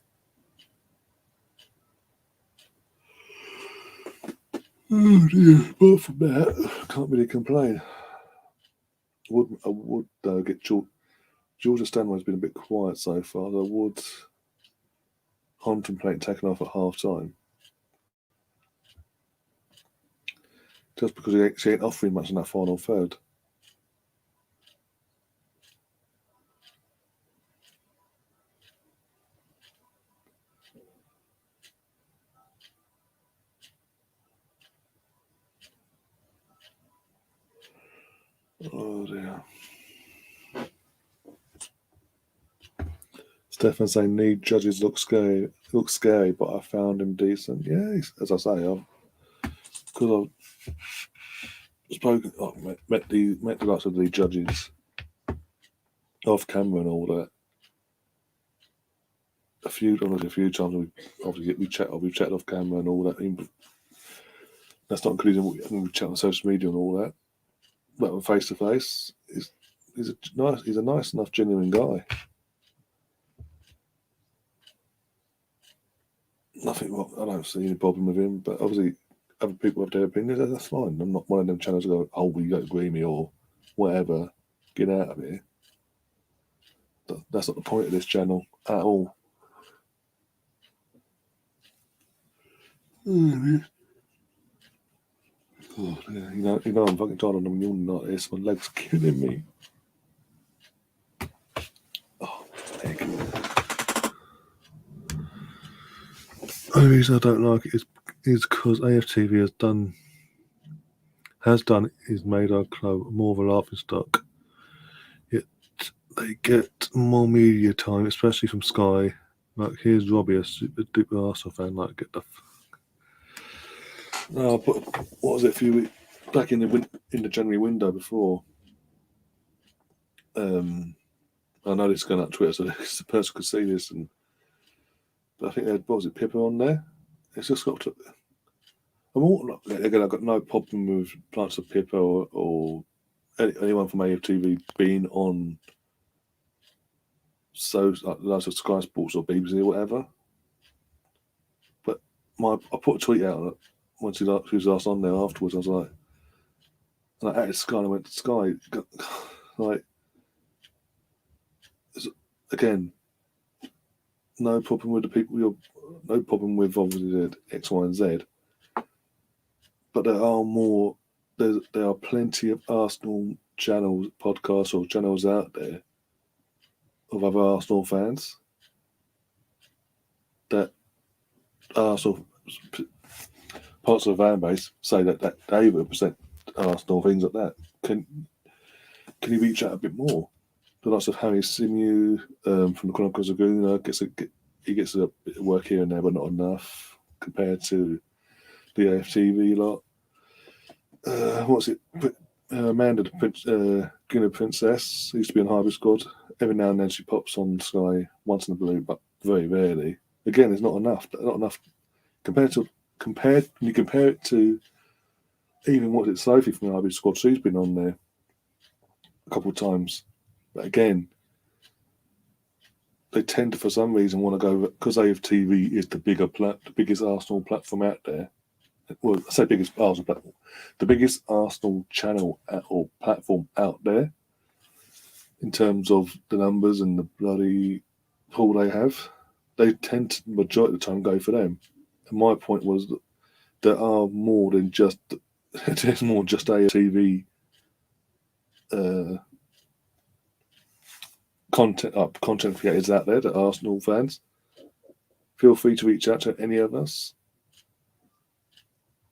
Oh dear. Apart from that, can't really complain. I would get Georgia Stanway's been a bit quiet so far. I would contemplate taking off at half time. Just because she ain't offering much in that final third. Oh dear. Stefan saying need judges look scary, but I found him decent. Yeah, as I say, because I've spoken, met the likes of the judges off camera and all that. A few times we've chatted off camera and all that. That's not including we chat on social media and all that. But face to face, he's a nice enough, genuine guy. Nothing. I don't see any problem with him. But obviously, other people have their opinions. That's fine. I'm not one of them channels that go, "Oh, well, you don't agree with me," or whatever. Get out of here. That's not the point of this channel at all. God, yeah, you know, I'm fucking tired of them yawning like this. My leg's killing me. Oh, heck. The only reason I don't like it is because AFTV has made our club more of a laughing stock. Yet they get more media time, especially from Sky. Like, here's Robbie, a super duper Arsenal fan. Like, get the. No, but what was it? A few weeks back in the January window before. I know this is going up Twitter, so the person could see this, but I think they had, what was it, Pippa on there? It's just got to. Again, I've got no problem with Plants of Pippa or anyone from AFTV being on like Sky Sports or BBC or whatever. But I put a tweet out once he was last on there afterwards. I was like, and I added Sky and I went, Sky, like, again, no problem with the people. No problem with obviously X, Y, and Z. But there are plenty of Arsenal channels, podcasts, or channels out there of other Arsenal fans that Arsenal parts of the fan base say that they represent Arsenal, things like that. Can you reach out a bit more? The likes of Harry Simew from the Chronicles of Guna he gets a bit of work here and there, but not enough compared to the AFTV lot. What's it? Amanda, the Guna Princess, used to be on Hybrid Squad. Every now and then she pops on Sky once in a blue, but very rarely. Again, it's not enough. Not enough when you compare it to even Sophie from the Hybrid Squad. She's been on there a couple of times, but again, they tend to, for some reason, want to go because AFTV is the biggest Arsenal platform out there. Well, I say biggest Arsenal platform, the biggest Arsenal channel or platform out there in terms of the numbers and the bloody pull they have. They tend to, the majority of the time, go for them. And my point was that there are more than just there's more just AFTV content creators out there that are Arsenal fans. Feel free to reach out to any of us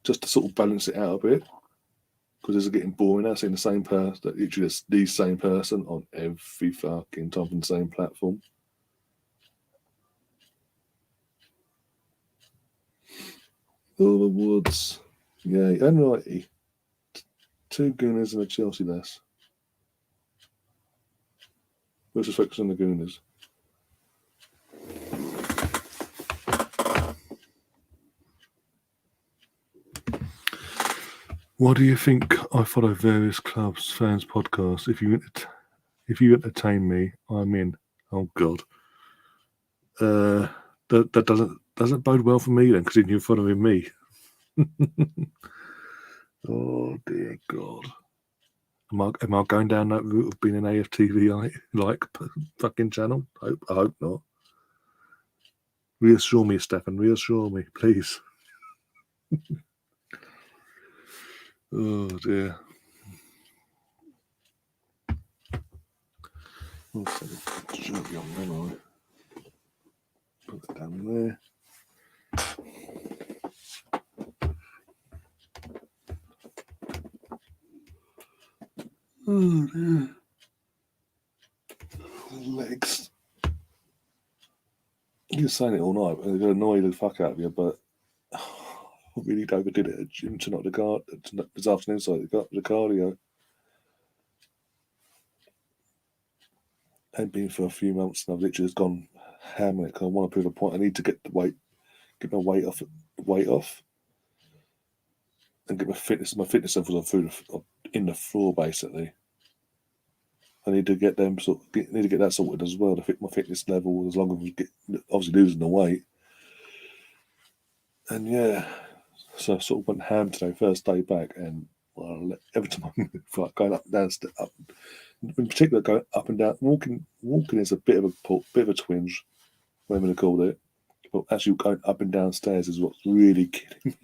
just to sort of balance it out a bit, because it's getting boring now seeing the same person, literally the same person on every fucking time on the same platform. All the Woods, yeah, and righty. 2 Gooners and a Chelsea less. Let's just focus on the Gooners. Why do you think I follow various clubs, fans, podcasts? If you entertain me, I'm in. Oh God, that doesn't bode well for me then, because you're following me. Oh dear God. Am I going down that route of being an AFTV like fucking channel? I hope not. Reassure me, Stefan. Reassure me, please. Oh dear. Also, should be on there, right? Put it down there. Oh dear. Legs. You're saying it all night, and they're going to annoy the fuck out of you, but I really overdid it at gym tonight. This afternoon, sorry, the cardio. I've been for a few months, and I've literally just gone ham on it because I want to prove a point. I need to get my weight off, and get my fitness levels in the floor basically. I need to get them need to get that sorted as well to fit my fitness level as long as we get obviously losing the weight. And yeah, so I sort of went ham today, first day back, and every time I move, going up and down, in particular going up and down, walking is a bit of a twinge, whatever they call it. But actually going up and down stairs is what's really killing me.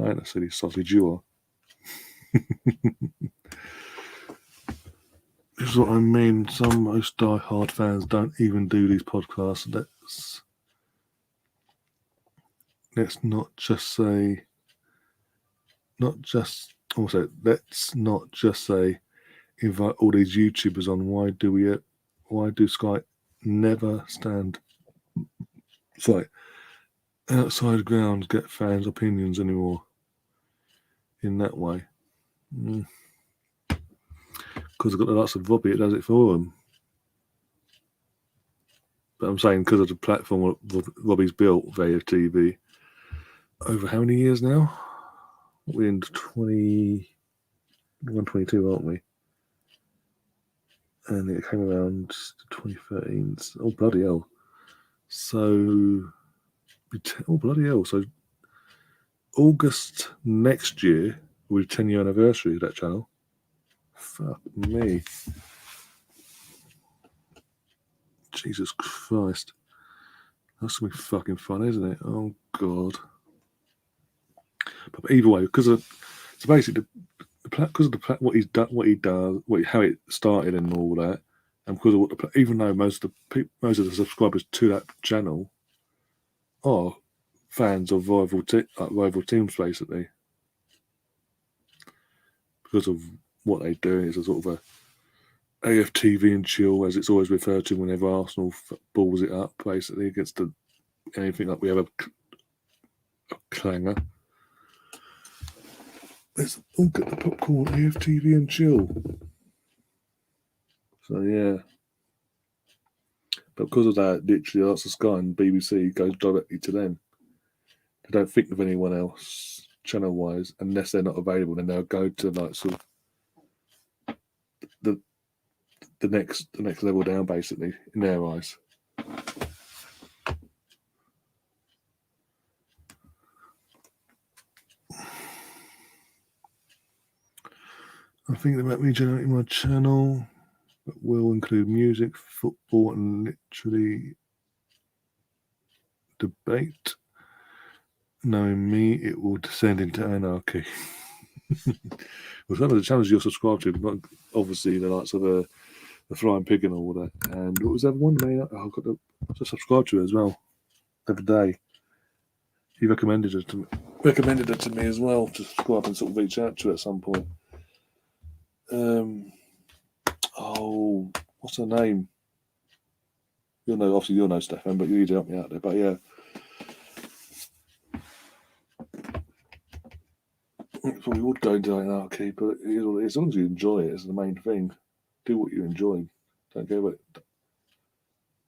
I ain't a silly sausage you are. This is what I mean. Most die-hard fans don't even do these podcasts. Let's not just say invite all these YouTubers on. Why do Sky never stand outside grounds get fans' opinions anymore in that way? Because I've got the lots of Robbie, it does it for them. But I'm saying because of the platform Robbie's built via TV over how many years now? We're in 21-22, aren't we? And it came around 2013. Oh, bloody hell. So, So, August next year will be 10-year anniversary of that channel. Fuck me. Jesus Christ. That's going to be fucking fun, isn't it? Oh, God. But either way, because of what he does, how it started and all that, and because of even though most of the subscribers to that channel are fans of rival teams, basically, because of what they do, it's a sort of a AFTV and chill, as it's always referred to whenever Arsenal balls it up, basically against anything like we have a clanger. Get the popcorn, AFTV and chill. So yeah, but because of that, literally, lots of Sky and BBC goes directly to them. They don't think of anyone else channel-wise unless they're not available. Then they'll go to like sort of the next level down, basically, in their eyes. I'm thinking about regenerating my channel, but will include music, football, and literally debate. Knowing me, it will descend into anarchy. Well, some of the channels you're subscribed to, but obviously the likes of the Flying Pig and all that. And what was that one? I've got to subscribe to it as well. Every day. He recommended it to me as well to subscribe and sort of reach out to it at some point. What's her name? You'll know Stefan, but you need to help me out there. But yeah. It probably would go into anarchy, but as long as you enjoy it, it's the main thing. Do what you enjoy. Don't go with it.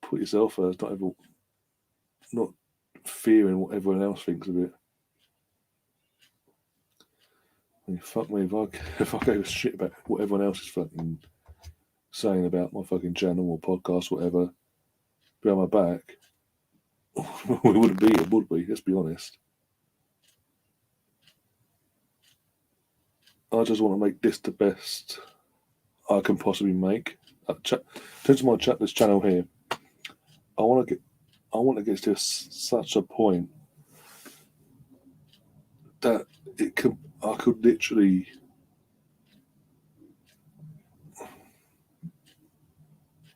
Put yourself first. Not fearing what everyone else thinks of it. I mean, fuck me, if I go a shit about what everyone else is fucking saying about my fucking channel or podcast, whatever, behind my back, we wouldn't be here, would we? Let's be honest. I just want to make this the best I can possibly make. Turn to my this channel here. I want to get to such a point that I could literally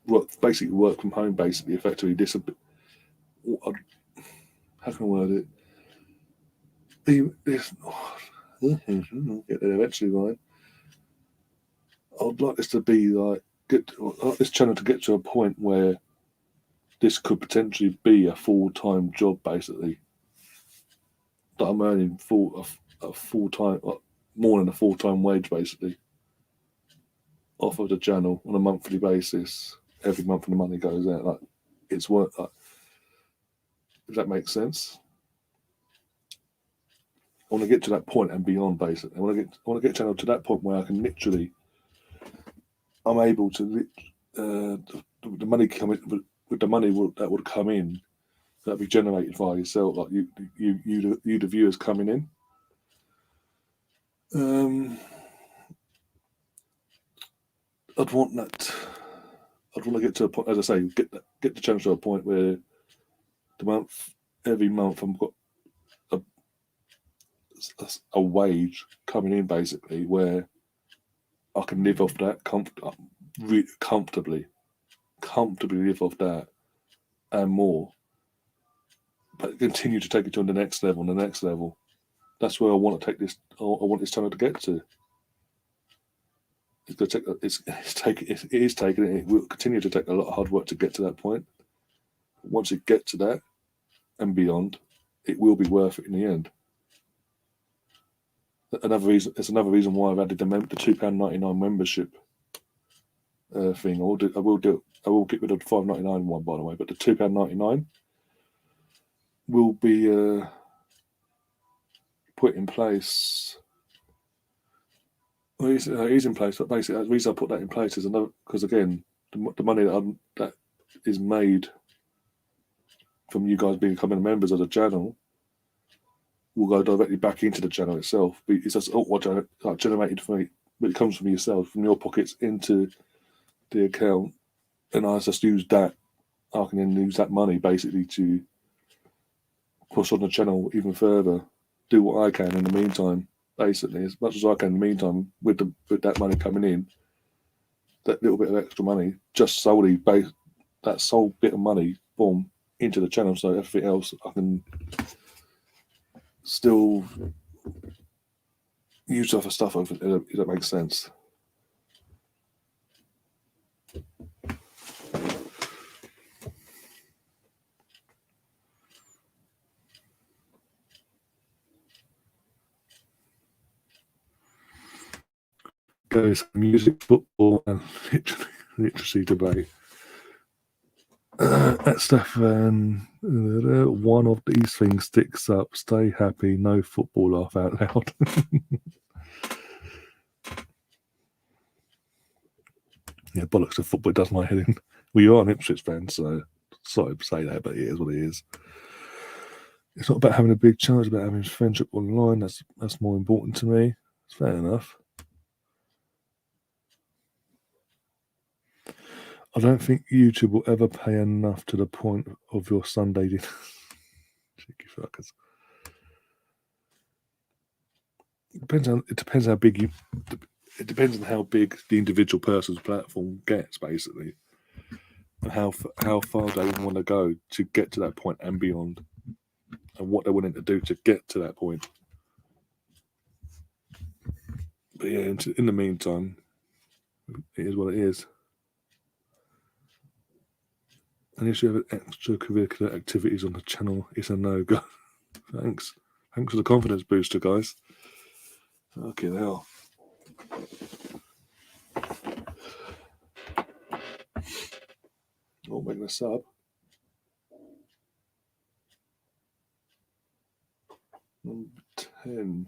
work from home, basically, effectively. How can I word it? Get there eventually, right? I'd like this to be like I'd like this channel to get to a point where this could potentially be a full-time job, basically. That I'm earning a full-time, more than a full-time wage, basically, off of the channel on a monthly basis. Every month the money goes out. Like, it's worth. Like, if that makes sense. I want to get to that point and beyond, basically. I want to get channel to that point where I can literally, I'm able to, the money coming with the money that would come in, that'd be generated by yourself, like you the viewers coming in. I'd want that. I'd want to get to a point, as I say, get the channel to a point where every month I've got a wage coming in, basically, where I can live off that comfortably live off that and more, but continue to take it to the next level. That's where I want to take this. I want this channel to get to. It's going to take. It is taking it. It will continue to take a lot of hard work to get to that point. Once it gets to that and beyond, it will be worth it in the end. Another reason why I've added the £2.99 membership thing. I will get rid of the £5.99 one, by the way, but the £2.99 will be put in place. Well, he's in place, but basically the reason I put that in place is because again, the money that is made from you guys becoming members of the channel will go directly back into the channel itself. It's just generated from me, but it comes from yourself, from your pockets into the account, and I just use that. I can then use that money basically to push on the channel even further, do what I can in the meantime, basically, as much as I can in the meantime, with that money coming in, that little bit of extra money, just solely that sole bit of money, boom, into the channel, so everything else I can still use other stuff over, if that makes sense. Goes music, football, and literacy debate. That stuff, one of these things sticks up. Stay happy, no football, laugh out loud. Yeah, bollocks to football, it does my head in. Well, you are an Ipswich fan, so sorry to say that, but it is what it is. It's not about having a big challenge, it's about having friendship online. That's more important to me. It's fair enough. I don't think YouTube will ever pay enough to the point of your Sunday dinner. Cheeky fuckers. It depends on how big it depends on how big the individual person's platform gets, basically, and how far they want to go to get to that point and beyond, and what they're willing to do to get to that point. But yeah, in the meantime, it is what it is. And if you have extracurricular activities on the channel, it's a no-go. Thanks for the confidence booster, guys. Okay, hell. I'll make the sub. Number 10.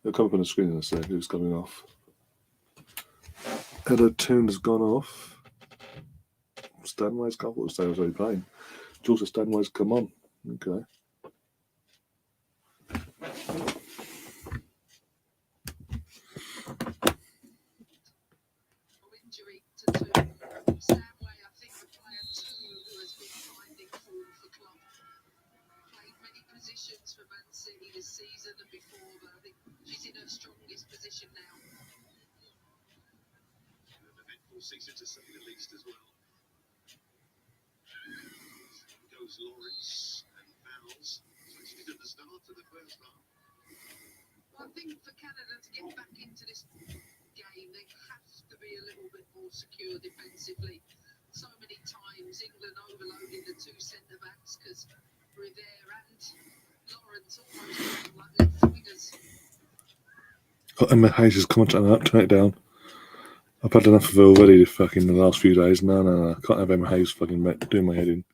It'll come up on the screen in a sec. Who's coming off? Edda tune has gone off. Stanway's come. I thought it was Stanway's playing. Georgia Stanway's come on. Okay. Injury to Stanway, I think the player too, who has been finding form for club. Played many positions for Man City this season and before, but I think she's in her strongest position now. An eventful season to say the least as well. Goes Lawrence and fouls. So she did at the start of the first half. Well, I think for Canada to get back into this game, they have to be a little bit more secure defensively. So many times England overloading the two centre backs because Rivera and Lawrence almost playing like left wingers. Got Emma Hayes' comment on that. Turn it down. I've had enough of her already fucking the last few days. No. Can't have Emma Hayes fucking doing my head in.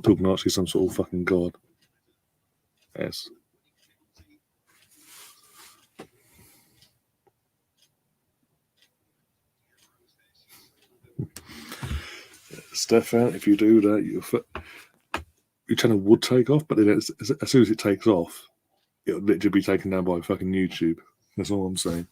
Talking like she's some sort of fucking god. Yes. Stefan, if you do that, your channel would take off, but then as soon as it takes off, it'll literally be taken down by fucking YouTube. That's all I'm saying.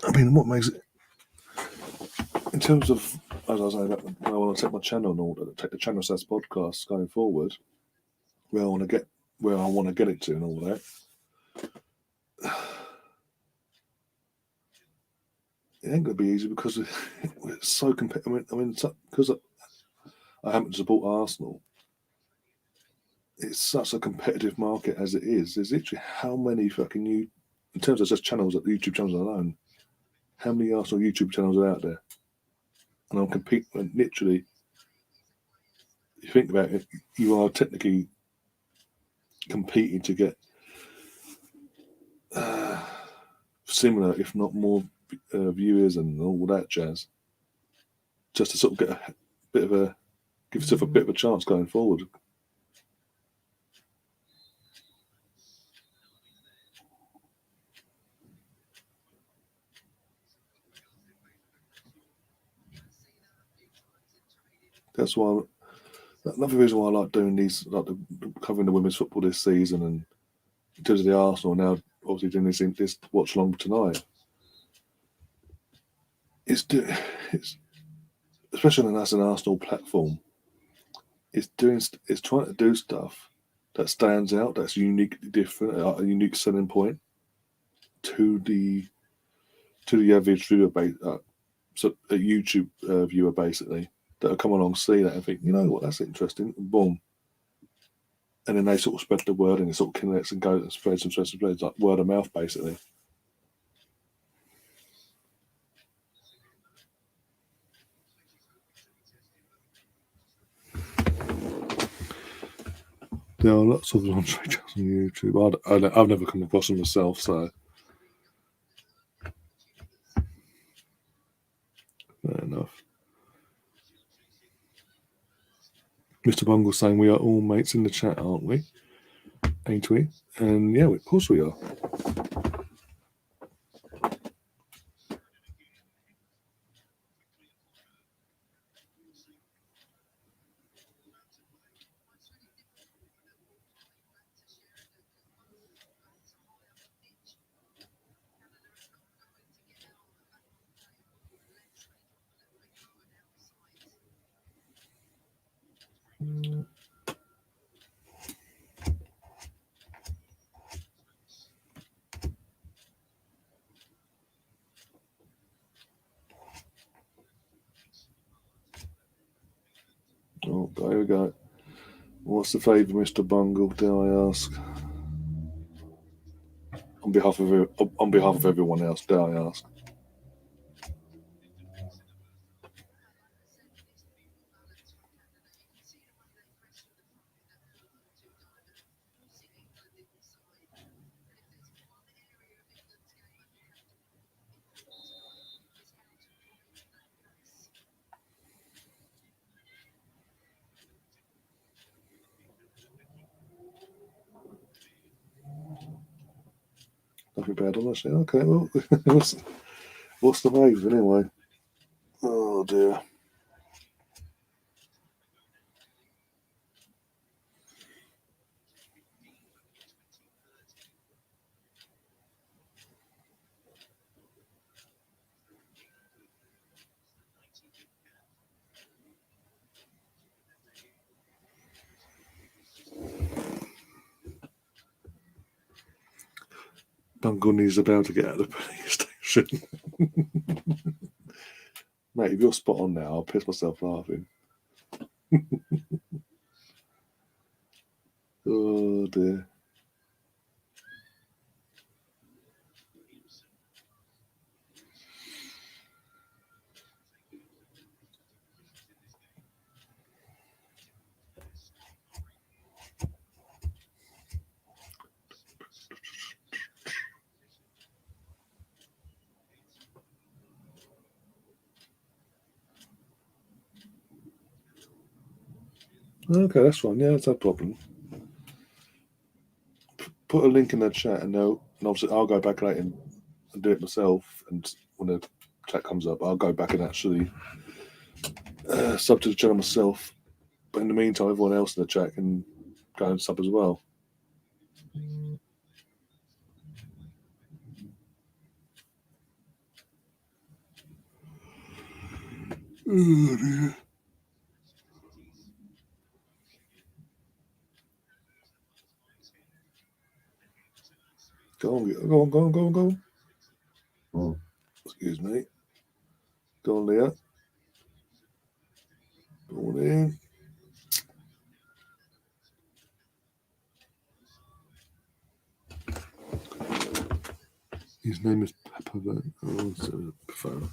I mean, what makes it, in terms of, as I was saying, when I want to take my channel and all that, take the channel says podcast going forward, where I want to get it to and all that. It ain't gonna be easy because it's so competitive. I mean, because I happen to support Arsenal. It's such a competitive market as it is. There's literally how many fucking in terms of just channels, at the YouTube channels alone, how many Arsenal YouTube channels are out there? And I'm competing. Literally, if you think about it, you are technically competing to get similar, if not more, viewers and all that jazz, just to sort of get give yourself a bit of a chance going forward. That's why. Another reason why I like doing these, like covering the women's football this season, and in terms of the Arsenal now, obviously doing this watch along tonight. It's especially as an Arsenal platform. It's trying to do stuff that stands out, that's uniquely different, a unique selling point to the average viewer base, so a YouTube viewer basically, that'll come along, see that and think, you know what, that's interesting, and boom. And then they sort of spread the word and it sort of connects and goes and spreads, like word of mouth basically. There are lots of lingerie channels on YouTube. I've never come across them myself, so fair enough. Mr. Bungle saying we are all mates in the chat, aren't we? Ain't we? And yeah, of course we are. Oh, there we go. What's the favour, Mr. Bungle, dare I ask? On behalf of everyone else, dare I ask? Nothing bad on that shit. Okay, well, what's the wave anyway? Oh dear. Bungle about to get out of the police station. Mate, if you're spot on now, I'll piss myself laughing. Oh dear. Okay, that's fine. Yeah, that's no problem. Put a link in the chat, and obviously I'll go back later and do it myself. And when the chat comes up, I'll go back and actually sub to the channel myself. But in the meantime, everyone else in the chat can go and sub as well. Oh dear. Go on. Oh. Excuse me. Go on, Leah. Go on in. His name is Pepper. Oh, it's a phone.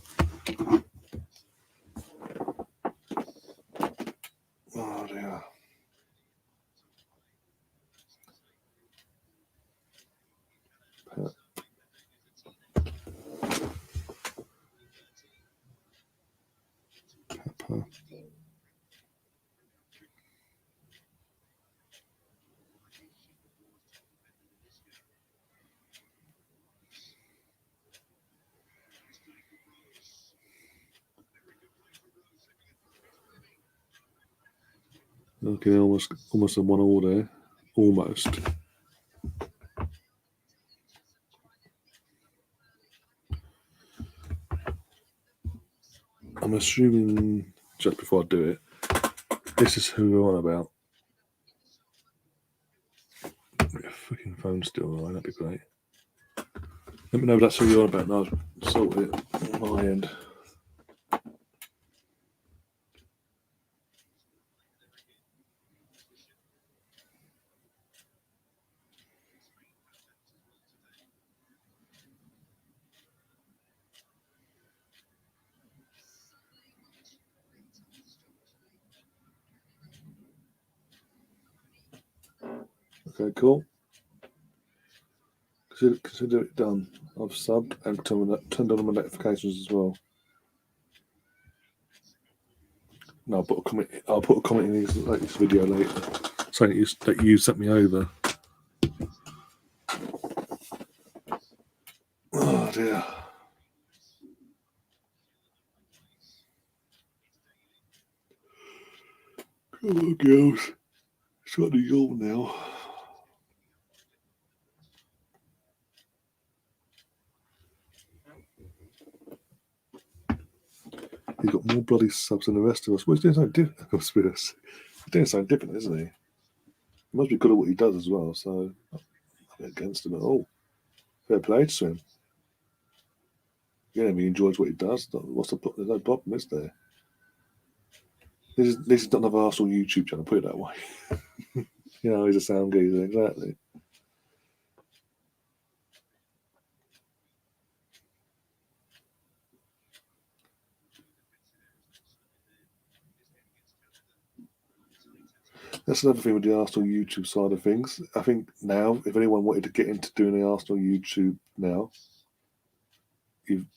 Oh dear. Pepper. Okay, almost in one all there. Almost. I'm assuming, just before I do it, this is who we're on about. Your freaking phone's still on, that'd be great. Let me know if that's who you're on about, and I'll sort it on my end. Okay, cool. Consider it done. I've subbed and turned on my notifications as well. No, I'll put a comment in this video later saying that you sent me over. Oh dear. Come on, girls. It's got to yawn now. He's got more bloody subs than the rest of us. Well, he's doing something different. He's doing something different, isn't he? He must be good at what he does as well, so I'm not against him at all. Fair play to him. Yeah, he enjoys what he does. What's the problem? There's no problem, is there? This is not another Arsenal YouTube channel, put it that way. You know, he's a sound geezer, exactly. That's another thing with the Arsenal YouTube side of things. I think now, if anyone wanted to get into doing the Arsenal YouTube now, you've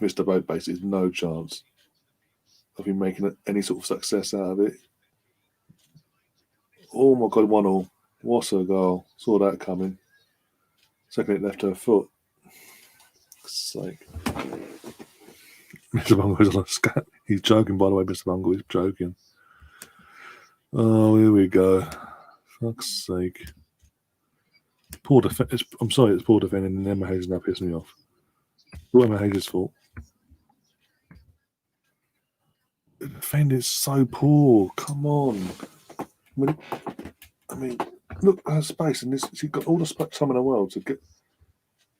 missed the boat, basically. There's no chance of you making any sort of success out of it. Oh my God, 1-1. What a goal. Saw that coming. Second it left her foot. Fuck's sake. Mr. Bungle's on a scat. He's joking, by the way, Mr. Bungle. He's joking. Oh, here we go. Fuck's sake. Poor defense. I'm sorry, it's poor defending, and Emma Hayes now pissed me off. It's all Emma Hayes' fault. The defend is so poor. Come on. I mean, look at her space, and this. She's got all the time in the world to get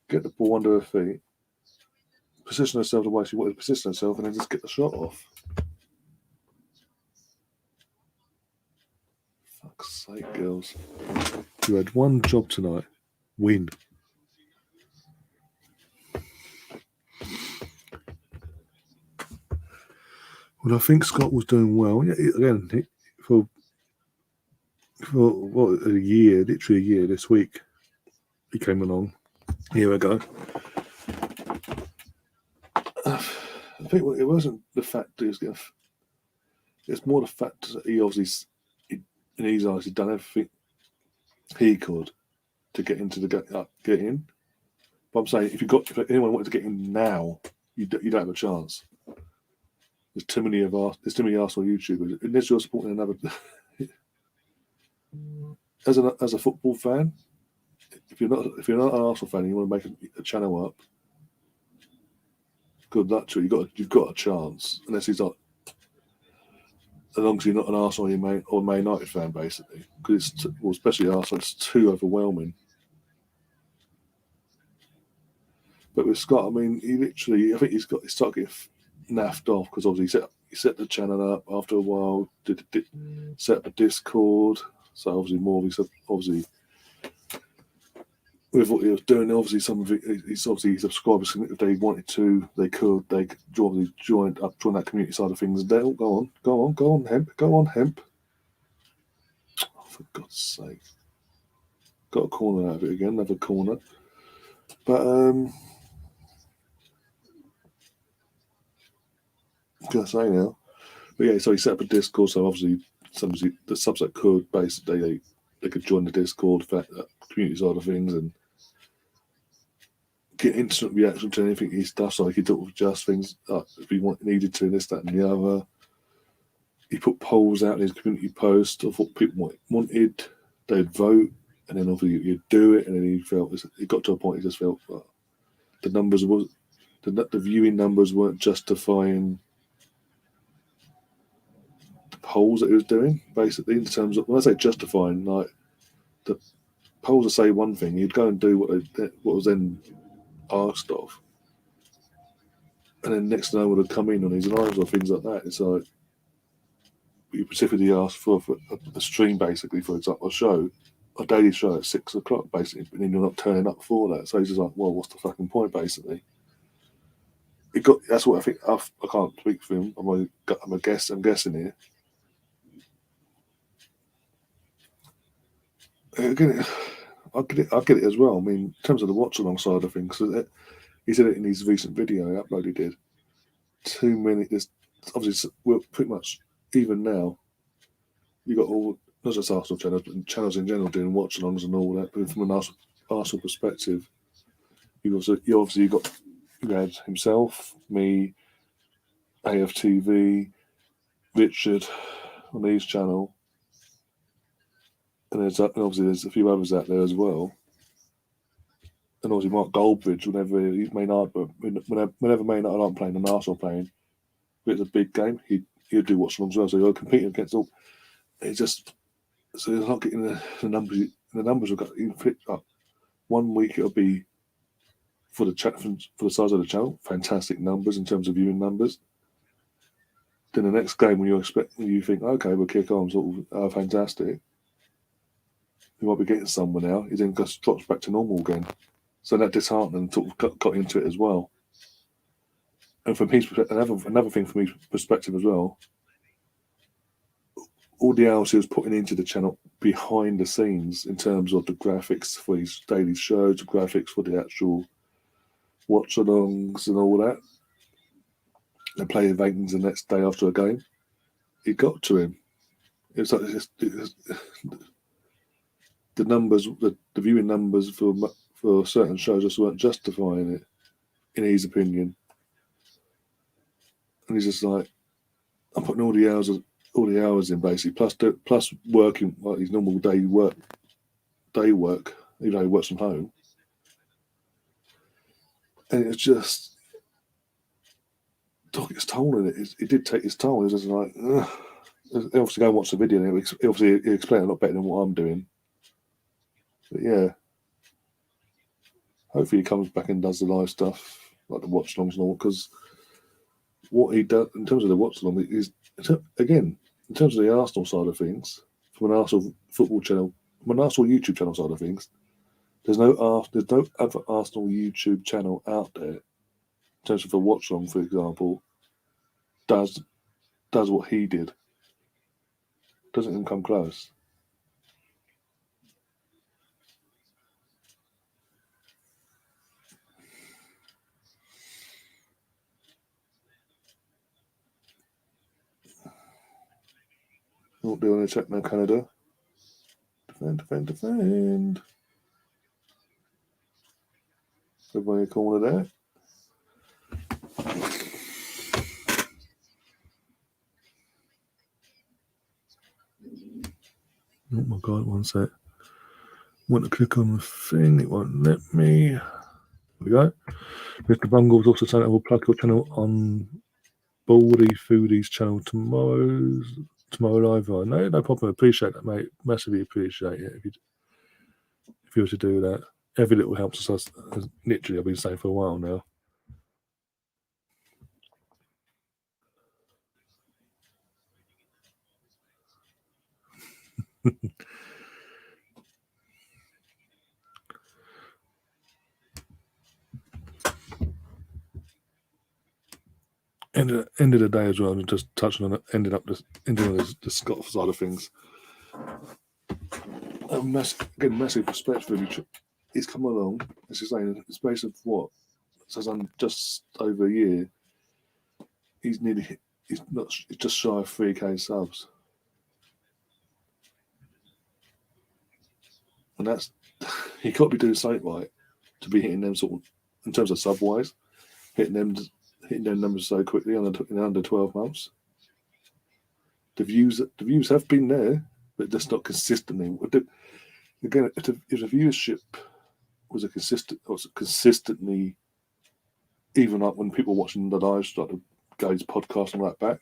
the ball under her feet, position herself the way she wanted to position herself, and then just get the shot off. Fuck's sake, girls. You had one job tonight. Win. Well, I think Scott was doing well. Yeah, again, for what, a year, literally a year this week, he came along. Here we go. I think it wasn't the fact that he was getting. It's more the fact that he obviously, in his eyes, he'd done everything he could to get into the get in. But I'm saying, if anyone wanted to get in now, you don't have a chance. There's too many Arsenal YouTubers. Unless you're supporting another. As a football fan, if you're not an Arsenal fan and you want to make a channel up, good luck to you. You've got a chance, unless he's not. As long as you're not an Arsenal or Man United fan, basically, because especially Arsenal, it's too overwhelming. But with Scott, I mean, I think he started getting naffed off because obviously he set the channel up. After a while, set up a Discord. So obviously with what he was doing, obviously some of it, his subscribers, if they wanted to, they could obviously join that community side of things. And they'll go on, Hemp. Oh, for God's sake. Got a corner out of it again, another corner. But what can I say now? But yeah, so he set up a Discord, so obviously the subs that could basically they could join the Discord, community side of things, and get instant reaction to anything he does. So he could adjust things if he needed to, this, that, and the other. He put polls out in his community post of what people wanted. They'd vote, and then obviously you'd do it. And then he got to a point he just felt the numbers the viewing numbers weren't justifying the polls that he was doing. Basically, in terms of when I say justifying, like the polls would say one thing, he'd go and do what was then asked of, and then next thing I would have come in on his lives or things like that. It's like you specifically asked for a stream, basically, for example, a daily show at 6 o'clock, basically, and then you're not turning up for that. So he's just like, well, what's the fucking point, basically? That's what I think. I can't speak for him. I'm guessing here. Again, I get it as well. I mean, in terms of the watch along side of things, he said it in his recent video he uploaded. He did too many. There's obviously we're pretty much even now. You got all not just Arsenal channels, but channels in general doing watch alongs and all that. But from an Arsenal perspective, you had himself, me, AFTV, Richard on his channel, and obviously there's a few others out there as well. And obviously Mark Goldbridge, whenever Man United aren't playing and Arsenal playing, if it's a big game, he'd do watch alongs as well. So you're competing against all. It's just so you're not getting the numbers. The numbers will go up. 1 week it'll be for the size of the channel, fantastic numbers in terms of viewing numbers. Then the next game when you think, okay, we'll kick on, sort of fantastic. We might be getting somewhere now. He then just drops back to normal again. So that disheartening sort of got into it as well. And from his another thing from his perspective as well, all the hours he was putting into the channel behind the scenes in terms of the graphics for his daily shows, the graphics for the actual watch-alongs and all that, and playing ratings the next day after a game, it got to him. It's like the numbers, the viewing numbers for certain shows just weren't justifying it. in his opinion. And he's just like, I'm putting all the hours in basically, plus working like his normal day work, even though he works from home. And it's just took its toll in it. It did take its toll. It was just like, ugh. Obviously go and watch the video, and obviously he explained it a lot better than what I'm doing. But yeah, hopefully he comes back and does the live stuff like the watch alongs and all, because what he does in terms of the watch along is, again, in terms of the Arsenal side of things, from an Arsenal football channel, from an Arsenal YouTube channel side of things, there's no other Arsenal YouTube channel out there in terms of a watch along, for example, does what he did. Doesn't even come close. Not doing a check now, Canada. Defend. Everybody corner there. Oh my god, one sec. Want to click on the thing, it won't let me. Here we go. Mr. Bungle's also saying I will plug your channel on Baldy Foodies channel tomorrow live. No problem. Appreciate that, mate. Massively appreciate it if you were to do that. Every little helps us. Literally, I've been saying for a while now. End of the day as well, I'm just touching on it, ending on the Scott side of things. Massive respect for him. He's come along, as you're saying, in the space of what? So I'm just over a year. He's just shy of 3K subs. And that's, he got to be doing something right to be hitting them sort of, in terms of sub wise, hitting them numbers so quickly in under 12 months. The views have been there, but just not consistently. Again, if the viewership was consistently, even like when people watching the lives, like the guys' podcast and like back,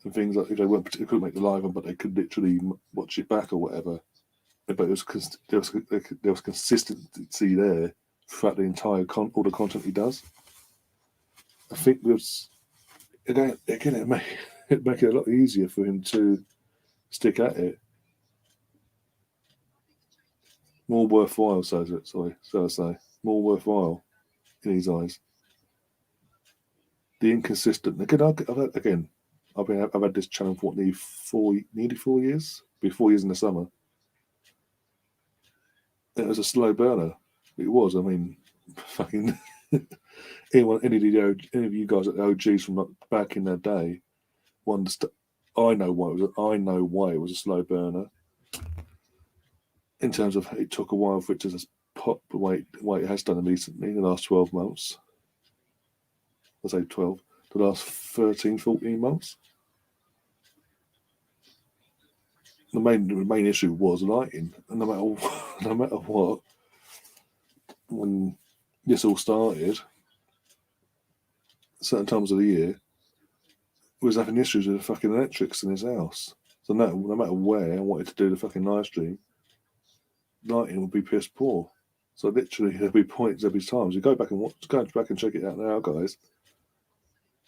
and things like if they couldn't make the live one, but they could literally watch it back or whatever. But there was consistency there throughout the entire all the content he does. I think it make it a lot easier for him to stick at it. More worthwhile, so I say. More worthwhile in his eyes. The inconsistent. I've had this channel for nearly 4 years. Be 4 years in the summer. It was a slow burner. It was. I mean, fucking any of you guys at the OGs from back in that day, I know why it was a slow burner. In terms of it took a while for it to just pop the way it has done recently in the last 12 months. I say 12, the last 13, 14 months. The main issue was lighting, and no matter what, when this all started, certain times of the year, he was having issues with the fucking electrics in his house. So no matter where I wanted to do the fucking live stream, lighting would be piss poor. So literally there'll be times. You go back and check it out now, guys.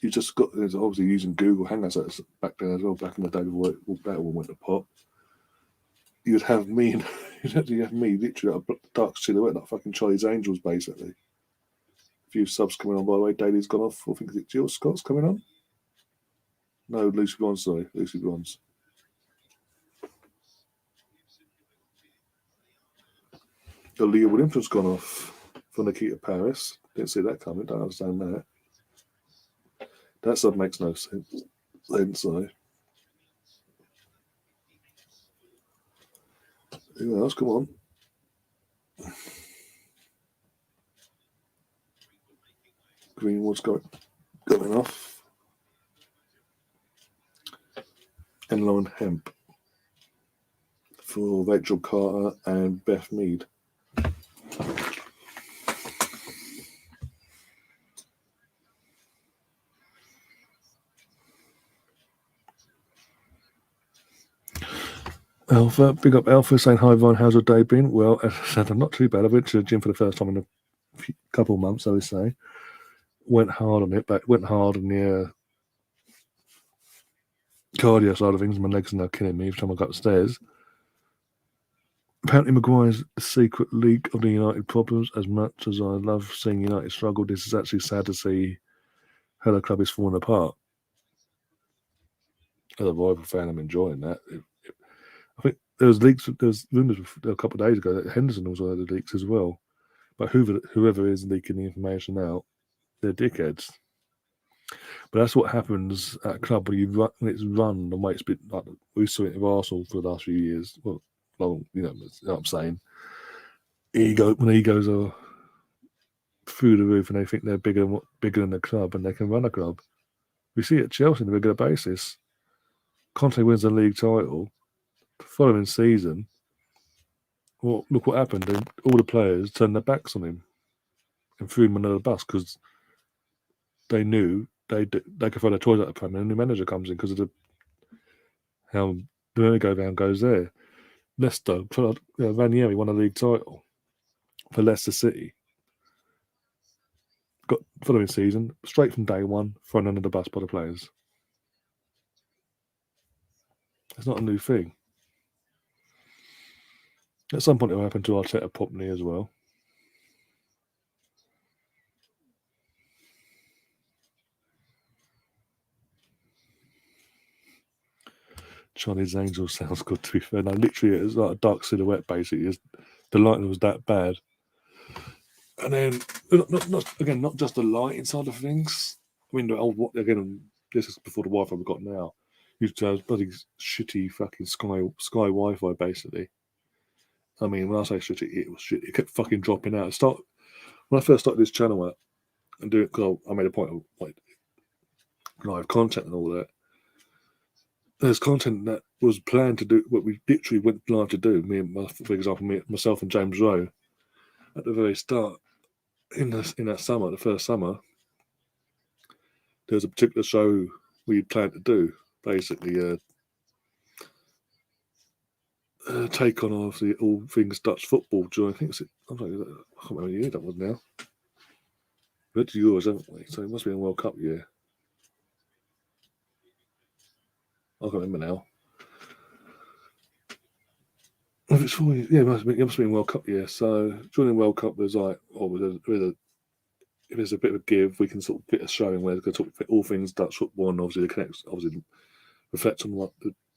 You just got obviously using Google Hangouts back then as well. Back in the day before that all went to pot. You'd have me literally a dark silhouette like fucking Charlie's Angels basically. A few subs coming on, by the way. Daily's gone off. I think it's Jill Scott's coming on. No, Lucy Bronze, sorry. Lucy Bronze. The Leah Williamson's gone off for Nikita Paris. Didn't see that coming. Don't understand that. That sub makes no sense. Sorry. Anyone else? Come on. Greenwood's going off. And Lauren Hemp for Rachel Carter and Beth Mead. Alpha, big up Alpha, saying hi Vaughn, how's your day been? Well, as I said, I'm not too bad. I went to the gym for the first time in a couple of months, I would say. Went hard on it, but went hard on the cardio side of things. My legs are now killing me every time I go upstairs. Apparently Maguire's the secret leak of the United problems. As much as I love seeing United struggle, this is actually sad to see how the club is falling apart. As a rival fan, I'm enjoying that. I think there was rumours a couple of days ago that Henderson also had the leaks as well. But whoever is leaking the information out, they're dickheads. But that's what happens at a club when it's run the way it's been. Like we saw it with Arsenal for the last few years. Well, long, you know what I'm saying. When egos are through the roof and they think they're bigger than the club and they can run a club. We see it at Chelsea on a regular basis. Conte wins the league title. The following season, well, look what happened. All the players turned their backs on him and threw him under the bus because they knew they could throw their toys at the Premier and the new manager comes in because of how the merry-go-round goes there. Leicester, Ranieri won a league title for Leicester City. Got following season, straight from day one, thrown under the bus by the players. It's not a new thing. At some point it will happen to Arteta properly as well. Chinese Angel sounds good, to be fair. No, literally, it was like a dark silhouette, basically. The lighting was that bad. And then, not just the lighting side of things. I mean, this is before the Wi-Fi we've got now. Used to have bloody shitty fucking Sky Wi-Fi, basically. I mean, when I say shitty, it was shit. It kept fucking dropping out. When I first started this channel out and doing it, because I made a point of like live content and all that. There's content that was planned to do what we literally went live to do. For example, myself and James Rowe, at the very start in that summer, the first summer, there was a particular show we planned to do. Basically, take on obviously all things Dutch football during. I can't remember the year that was now. We had yours, haven't we? So it must be a World Cup year. I can't remember now. If it's 4 years, yeah, it must have been World Cup year. So during the World Cup, there's like, if there's a bit of a give, we can sort of put a show in where we're going to talk all things Dutch football and obviously reflect on what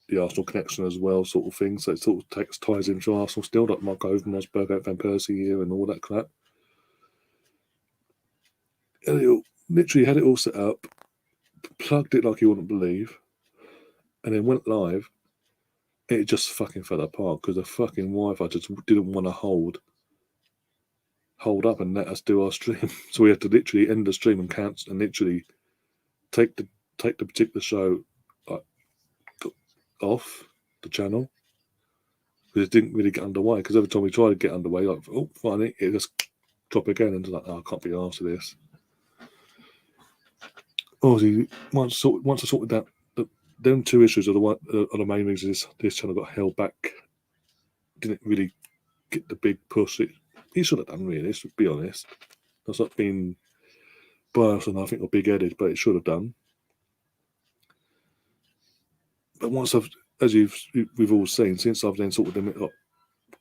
the Arsenal connection as well, sort of thing. So it sort of ties into Arsenal still, like Mark Overmars, Bergkamp, Van Persie here, and all that crap. And literally had it all set up, plugged it like you wouldn't believe, and then went live. It just fucking fell apart because the fucking Wi-Fi just didn't want to hold up and let us do our stream. So we had to literally end the stream and cancel and literally take the particular show off the channel because it didn't really get underway. Because every time we tried to get underway, like, oh, finally, it just drop again and like, oh, I can't be arsed with this. Obviously, once I sorted that. Them two issues are the main reasons this channel got held back. Didn't really get the big push he should have done, really, to be honest. That's not being biased and I think or big-headed, but it should have done. But once we've all seen, since I've then sort of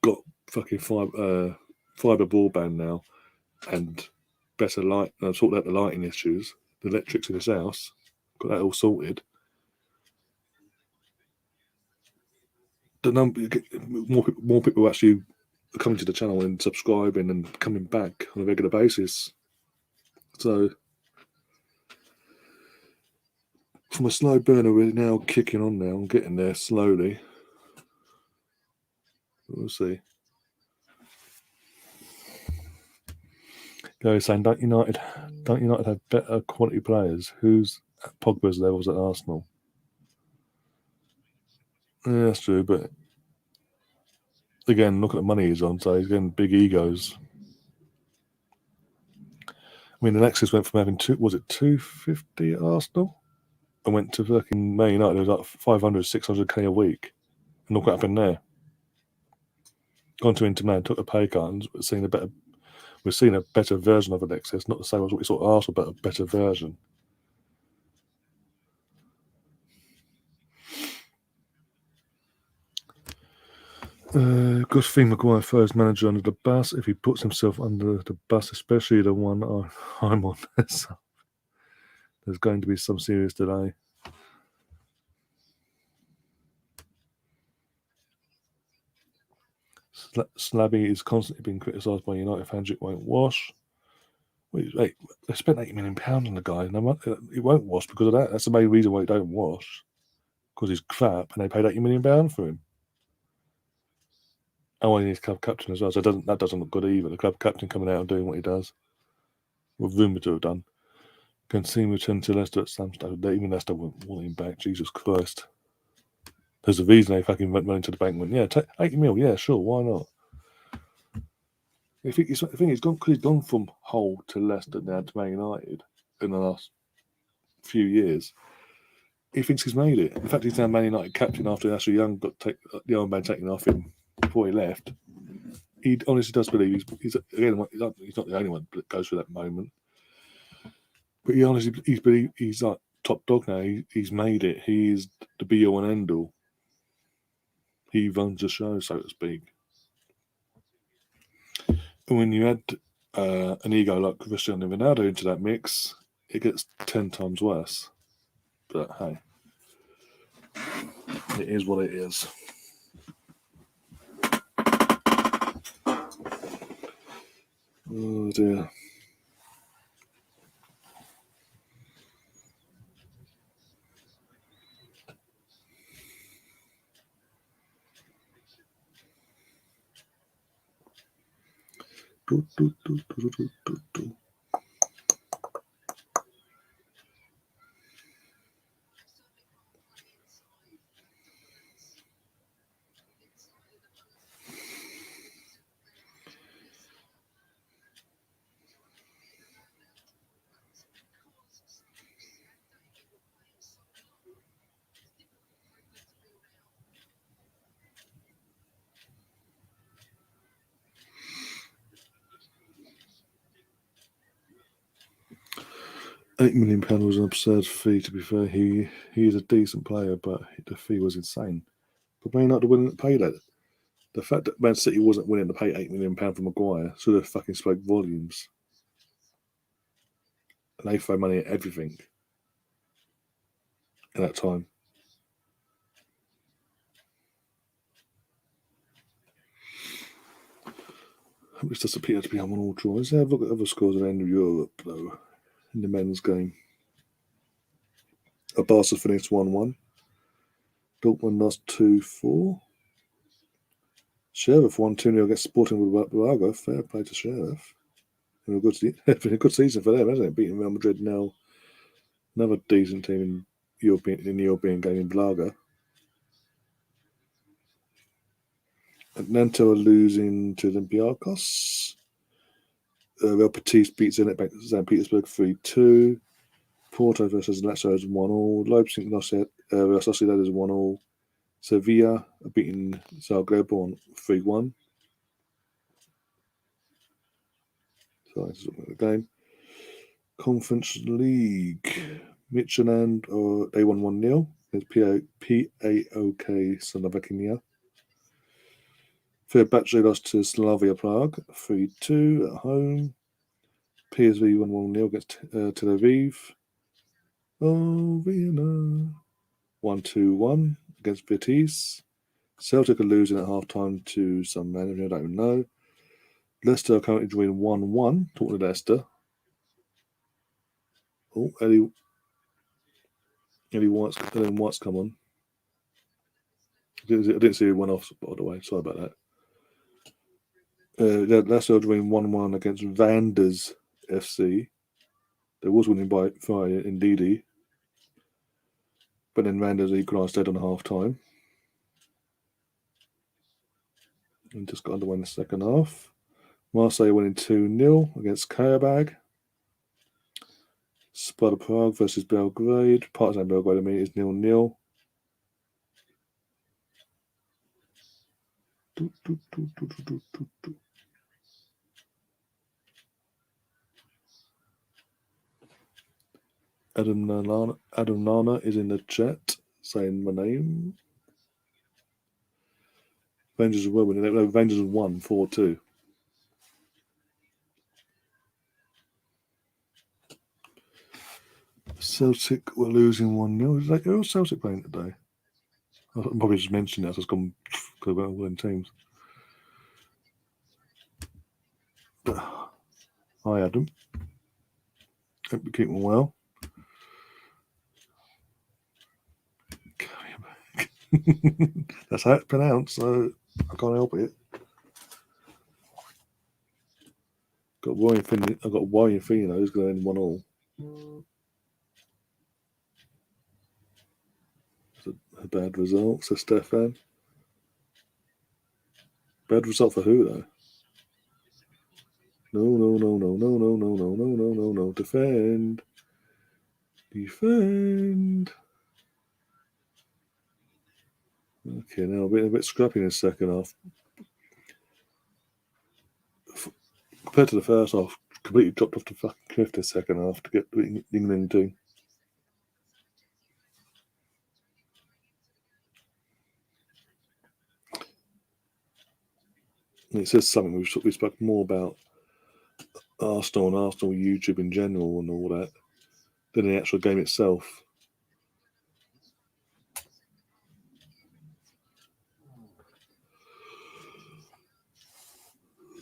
got fucking fibre broadband now and better light, and I've sorted out the lighting issues, the electrics in this house, got that all sorted. The number more people actually coming to the channel and subscribing and coming back on a regular basis. So from a slow burner, we're now kicking on now and getting there slowly. We'll see. They're saying, don't United have better quality players? Who's at Pogba's levels at Arsenal? Yeah, that's true, but again, look at the money he's on, so he's getting big egos. I mean, Alexis went from having 250 at Arsenal and went to fucking Man United. It was like 500, 600k a week. And look what happened there. Gone to Inter Milan, took a pay cut, and we've seen a better version of Alexis. Not the same as what we saw at Arsenal, but a better version. Good thing Maguire throws manager under the bus if he puts himself under the bus, especially the one I'm on. So there's going to be some serious delay. Slabby is constantly being criticised by United fans. It won't wash. Wait, they spent £80 million on the guy, and it won't wash because of that. That's the main reason why it don't wash, because he's crap, and they paid £80 million for him. Oh, and he's club captain as well, so that doesn't look good either. The club captain coming out and doing what he does. Well, rumoured to have done. Can see him return to Leicester at some stage. Even Leicester won't want him back. Jesus Christ. There's a reason they fucking went into the bank and went, yeah, take 80 mil, yeah, sure, why not? I think he's gone from Hull to Leicester now to Man United in the last few years. He thinks he's made it. The fact he's now Man United captain after Ashley Young got the armband taken off him before he left. He honestly does believe he's not the only one that goes through that moment. But he honestly he's like top dog now. He's made it. He's the be all and end all. He runs the show, so to speak. And when you add an ego like Cristiano Ronaldo into that mix, it gets 10 times worse. But hey, it is what it is. Oh dear. £8 million was an absurd fee, to be fair. He is a decent player, but the fee was insane. But Man United wouldn't pay that. The fact that Man City wasn't willing to pay £8 million for Maguire should have fucking spoke volumes. And they throw money at everything at that time. Which does appear to be on all draws. Have a look at other scores at the end of Europe, though, in the men's game. Barca finished 1-1. Dortmund lost 2-4. Sheriff won 2-0 against Sporting with Braga. Fair play to Sheriff. Having a good season for them, hasn't it? Beating Real Madrid now. Another decent team in the European game in Braga. And Nantes are losing to Olympiacos. Real Betis beats St. Petersburg 3-2. Porto versus Lazio is 1-1. Leipzig lost Real Sociedad is 1-1. Sevilla are beating Zagreb on 3-1. So this is the game. Conference League. Midtjylland, they won 1-0 against PAOK Slovakia. Fenerbahce lost to Slavia Prague 3-2 at home. PSV won 1-0 against Tel Aviv. Vienna 1-1 against Betis. Celtic are losing at half-time to some manager, I don't even know. Leicester are currently drawing 1-1. Talking to Leicester. Oh, Ellie White's come on. I didn't see it went off, by the way. Sorry about that. Leicester are drawing 1-1 against Vanders FC. They was winning by Ndidi, but then Randers equalised dead on half time. And just got underway in the second half. Marseille winning 2-0 against Karabag. Sparta Prague versus Belgrade. Partizan Belgrade, I mean, is 0-0. Adam Nana is in the chat saying my name. Rangers were winning. No, Rangers won 4-2. Celtic were losing 1-0. Who was Celtic playing today? I probably just mentioned that. So it's gone because we're all in teams. But, hi, Adam. Hope you're keeping well. That's how it's pronounced, so I can't help it. I've got Warrior Fino who's going to end 1-1. It's a bad result, says Stefan. Bad result for who, though? No. Defend. Okay, now a bit scrappy in the second half. Compared to the first half, completely dropped off the fucking cliff the second half to get the England team. And it says something we spoke more about Arsenal and Arsenal YouTube in general and all that than the actual game itself.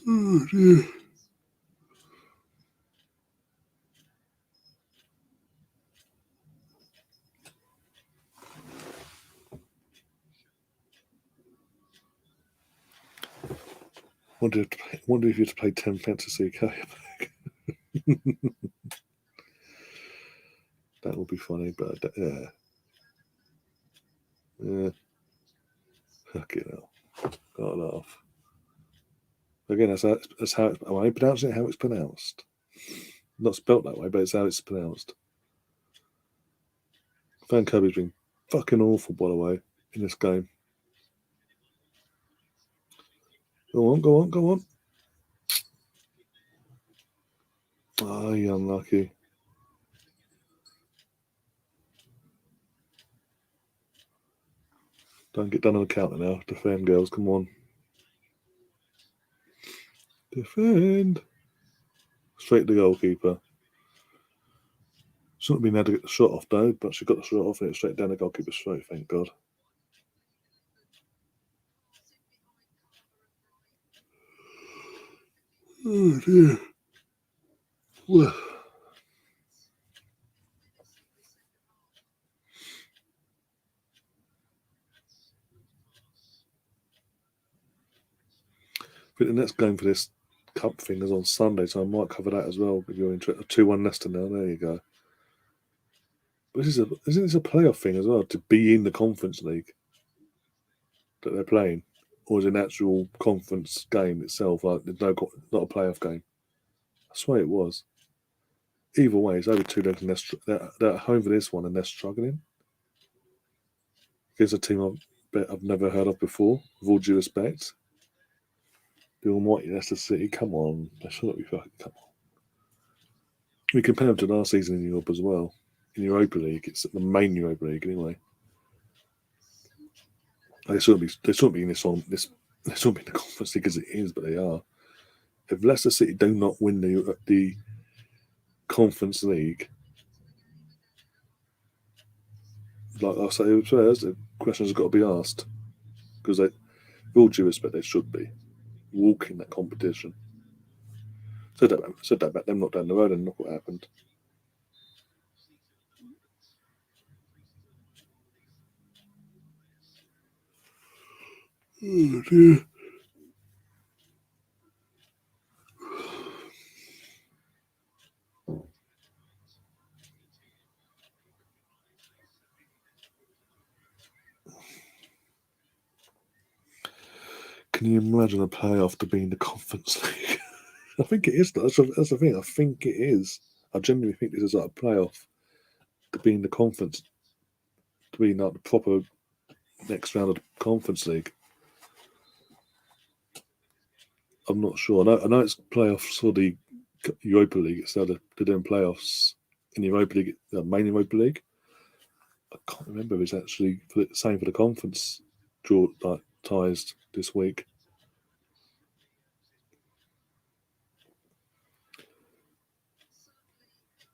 Oh dear. Wonder if you had to play 10 pence to see Kayak. That would be funny, but yeah. Fucking hell. Gotta laugh. Again, that's how am I pronouncing it how it's pronounced? Not spelt that way, but it's how it's pronounced. Van Kirby's been fucking awful, by the way, in this game. Go on. Oh, you unlucky. Don't get done on the counter now. Defend, girls. Come on. Defend. Straight to the goalkeeper. Shouldn't have been able to get the shot off, though, but she got the shot off and it's straight down the goalkeeper's throat, thank God. Oh, dear. Well. I think the next game for this cup thing is on Sunday, so I might cover that as well if you're interested. 2-1 Leicester now, there you go. But isn't this a playoff thing as well, to be in the Conference League that they're playing? Or is it an actual conference game itself? Like, there's not a playoff game. I swear it was. Either way, it's over 2 legs and they're at home for this one and they're struggling. Against a team I've never heard of before, with all due respect. The almighty Leicester City, come on. They shouldn't be fucking, come on. We compare them to last season in Europe as well. In Europa League, it's the main Europa League anyway. They shouldn't be in this one. They shouldn't be in the Conference League as it is, but they are. If Leicester City do not win the Conference League, like I say, the questions have got to be asked because with all due respect, they should be walking that competition. Said that about them not down the road, and look what happened. Oh dear. Can you imagine a playoff to be in the Conference League? I think it is. That's the thing. I think it is. I genuinely think this is like a playoff to be in the conference, to be like the proper next round of the Conference League. I'm not sure. I know it's playoffs for the Europa League. It's they're doing playoffs in the Europa League, the main Europa League. I can't remember if it's actually the same for the conference draw ties this week.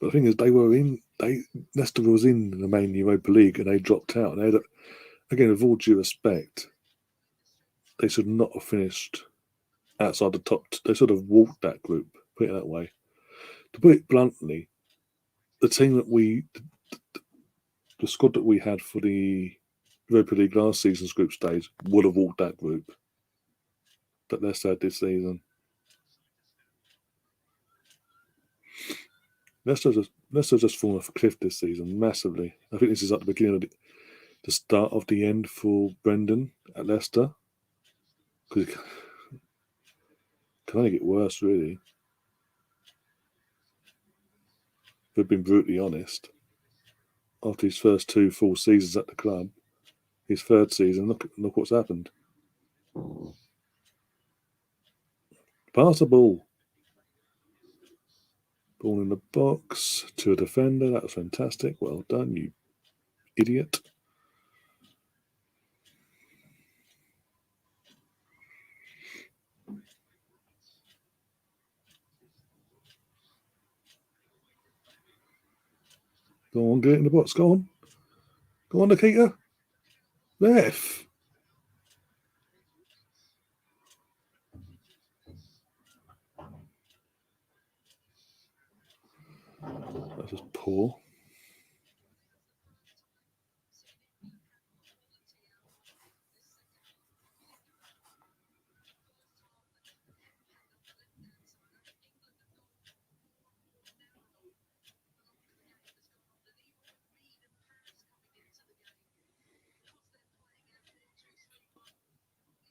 But the thing is, Leicester was in the main Europa League and they dropped out. And again, with all due respect, they should not have finished outside the top. They should have walked that group. Put it that way. To put it bluntly, the team that the squad that we had for the Europa League last season's group stage would have walked that group that Leicester had this season. Leicester's just fallen off a cliff this season massively. I think this is at the beginning of the start of the end for Brendan at Leicester, because it can only get worse, really. If we've been brutally honest, after his first 2 full seasons at the club, his third season, look what's happened. Pass the ball. Ball in the box to a defender. That was fantastic. Well done, you idiot. Go on, get it in the box. Go on. Go on, Nikita. Ref. That's just poor.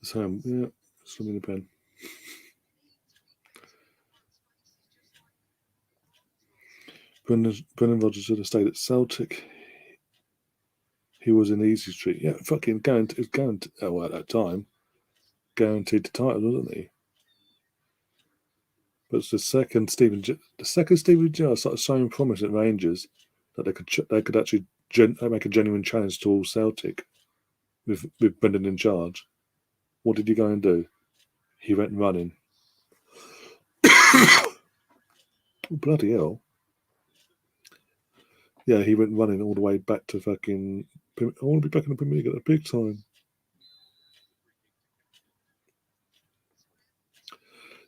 So, yeah, swimming the pen. Brendan Rodgers should have stayed at Celtic. He was in easy street. Yeah, fucking guaranteed. Well, at that time, guaranteed the title, wasn't he? But it's the second Stephen Gerrard started showing promise at Rangers that they could actually make a genuine challenge to all Celtic with Brendan in charge. What did he go and do? He went running. Oh, bloody hell. Yeah, he went running all the way back to fucking... I want to be back in the Premier League at the big time.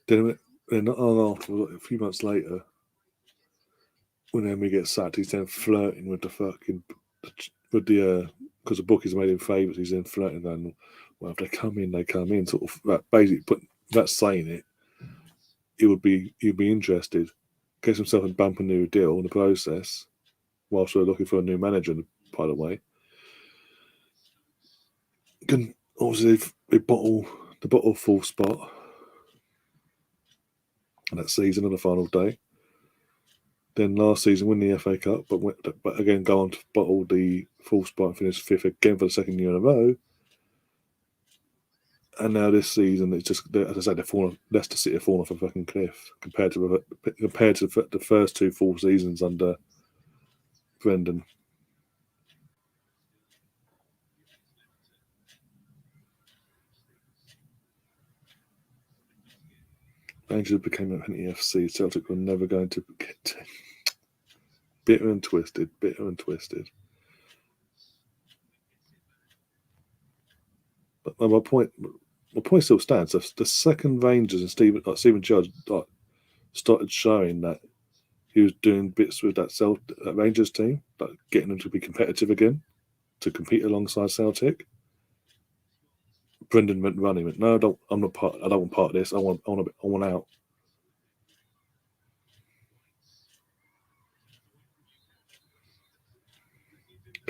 Then after, a few months later, when Emery gets sacked, he's then flirting with the fucking... because the bookies made him favourites, he's then flirting and, well, if they come in, they come in. Sort of that basically, but that's saying it. He'd be interested. Gets himself a bumper new deal in the process, whilst we're looking for a new manager, by the way. Can obviously they bottle full spot that season on the final day. Then last season win the FA Cup, but again go on to bottle the full spot and finish 5th again for the second year in a row. And now this season, it's just, as I said, Leicester City have fallen off a fucking cliff compared to the first 2 full seasons under Brendan. Rangers became an FC. Celtic were never going to get bitter and twisted. But my point still stands. The second Rangers and Stephen Gerrard started showing that he was doing bits with that Rangers team, like getting them to be competitive again, to compete alongside Celtic. Brendan went running. Went, no, I don't want part of this. I want out.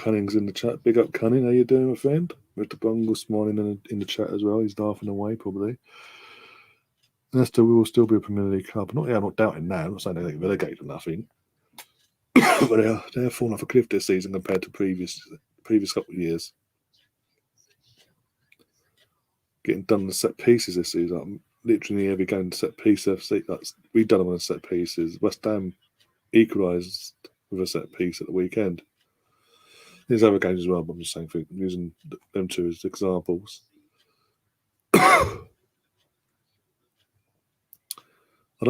Cunning's in the chat. Big up, Cunning. How you doing, my friend? Mr. Bungle smiling in the chat as well. He's laughing away, probably. Leicester will still be a Premier League club. I'm not doubting that. I'm not saying they get relegated or nothing. But they're falling off a cliff this season compared to previous couple of years. Getting done the set pieces this season. Literally every game to set piece FC. We've done them on set pieces. West Ham equalised with a set piece at the weekend. There's other games as well, but I'm just saying, using them two as examples. I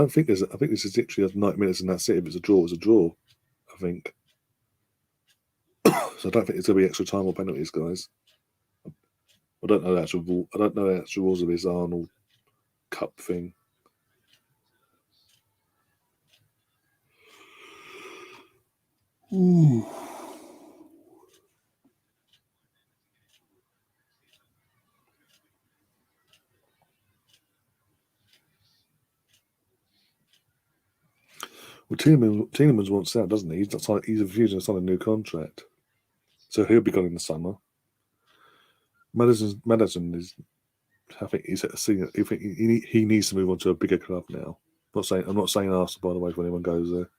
think this is literally 90 minutes and that's it. If it's a draw, it's a draw. I think. So I don't think it's going to be extra time or penalties, guys. I don't know the actual rules of this Arnold Cup thing. Ooh. Well, Tielemans wants out, doesn't he? He's refusing to sign a new contract, so he'll be gone in the summer. Madison is. I think he's at a senior. He needs to move on to a bigger club now. I'm not saying Arsenal, by the way, if anyone goes there.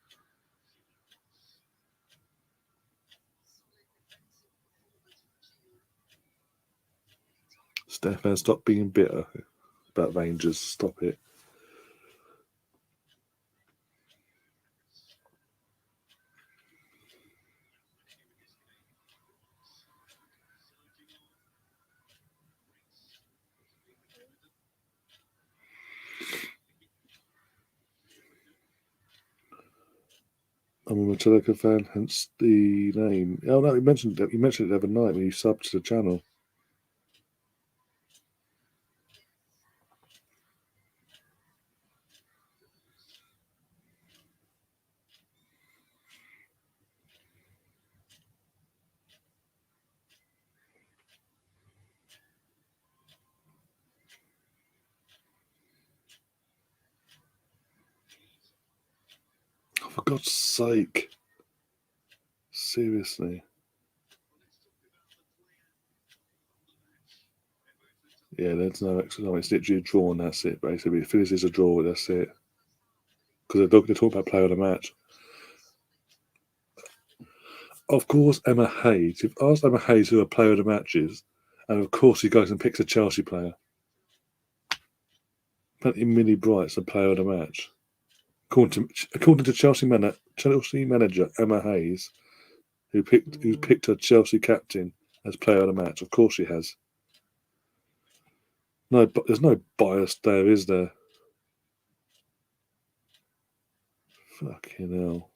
Stefan, stop being bitter about Rangers. Stop it. I'm a Metallica fan, hence the name. Oh no, you mentioned it the other night when you subbed to the channel. Oh, for God's sake. Seriously. Yeah, there's no extra time. It's literally a draw and that's it, basically. If this is a draw, that's it. Because they're talking about player of the match. Of course, Emma Hayes. You've asked Emma Hayes who her player of the match is, and of course he goes and picks a Chelsea player. Apparently Millie Bright's the player of the match. According to Chelsea manager Emma Hayes, who picked her Chelsea captain as player of the match. Of course she has. No, but there's no bias there, is there? Fucking hell.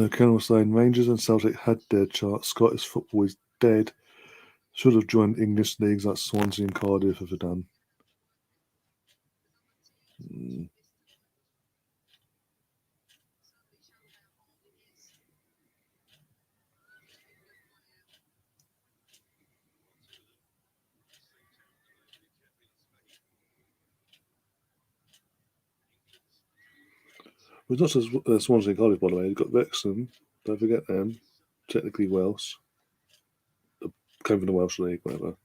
Ken was saying Rangers and Celtic had their chart. Scottish football is dead. Should have joined English leagues like Swansea and Cardiff have done. It's not just Swansea and Cardiff, by the way. You've got Wrexham. Don't forget them. Technically Welsh. Came from the Welsh League, whatever.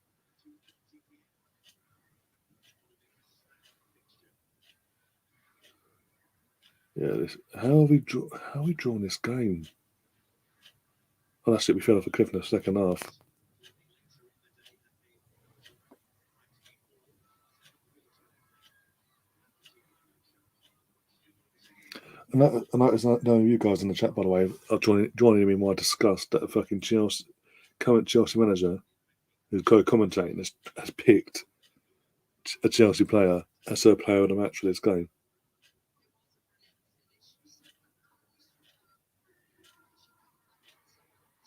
Yeah, how are we drawing this game? Oh, that's it. We fell off a cliff in the second half. And I noticed none of you guys in the chat, by the way, are joining me in my disgust that a fucking current Chelsea manager who's co-commentating has picked a Chelsea player as her player of the match for this game.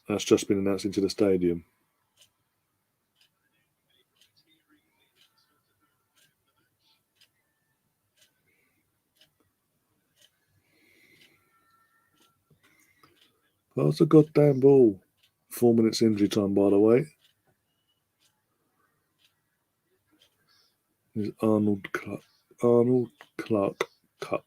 That's just been announced into the stadium. Pass the goddamn ball. 4 minutes injury time, by the way. Is Arnold Clark Cup.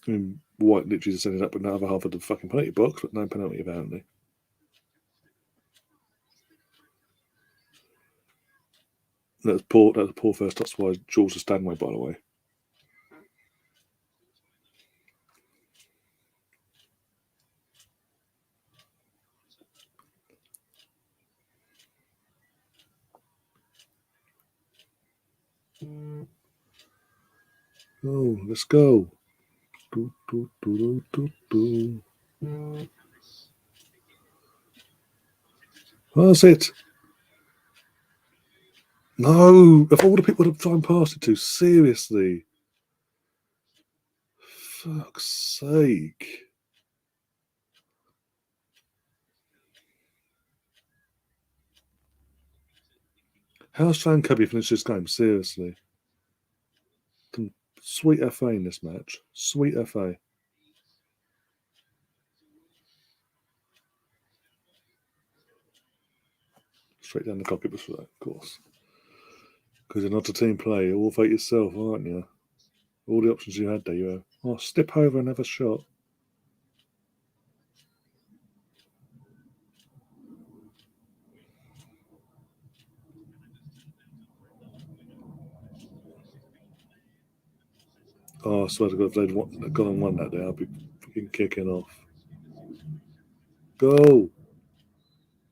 I mean, White literally just ended up with another half of the fucking penalty box, but no penalty apparently. That's poor. That's a poor first touch by George Stanway, by the way. Oh, let's go. That's it. No, of all the people to try and pass it to, seriously. Fuck's sake. How's Fran Cubby finished this game? Seriously. Some sweet FA in this match. Sweet FA. Straight down the goalkeeper's foot, of course. Because you're not a team player, you'll all vote yourself, aren't you? All the options you had there, you have. Oh, step over and have a shot. Oh, I swear to God, if they'd gone and won that day, I'd be fucking kicking off. Go!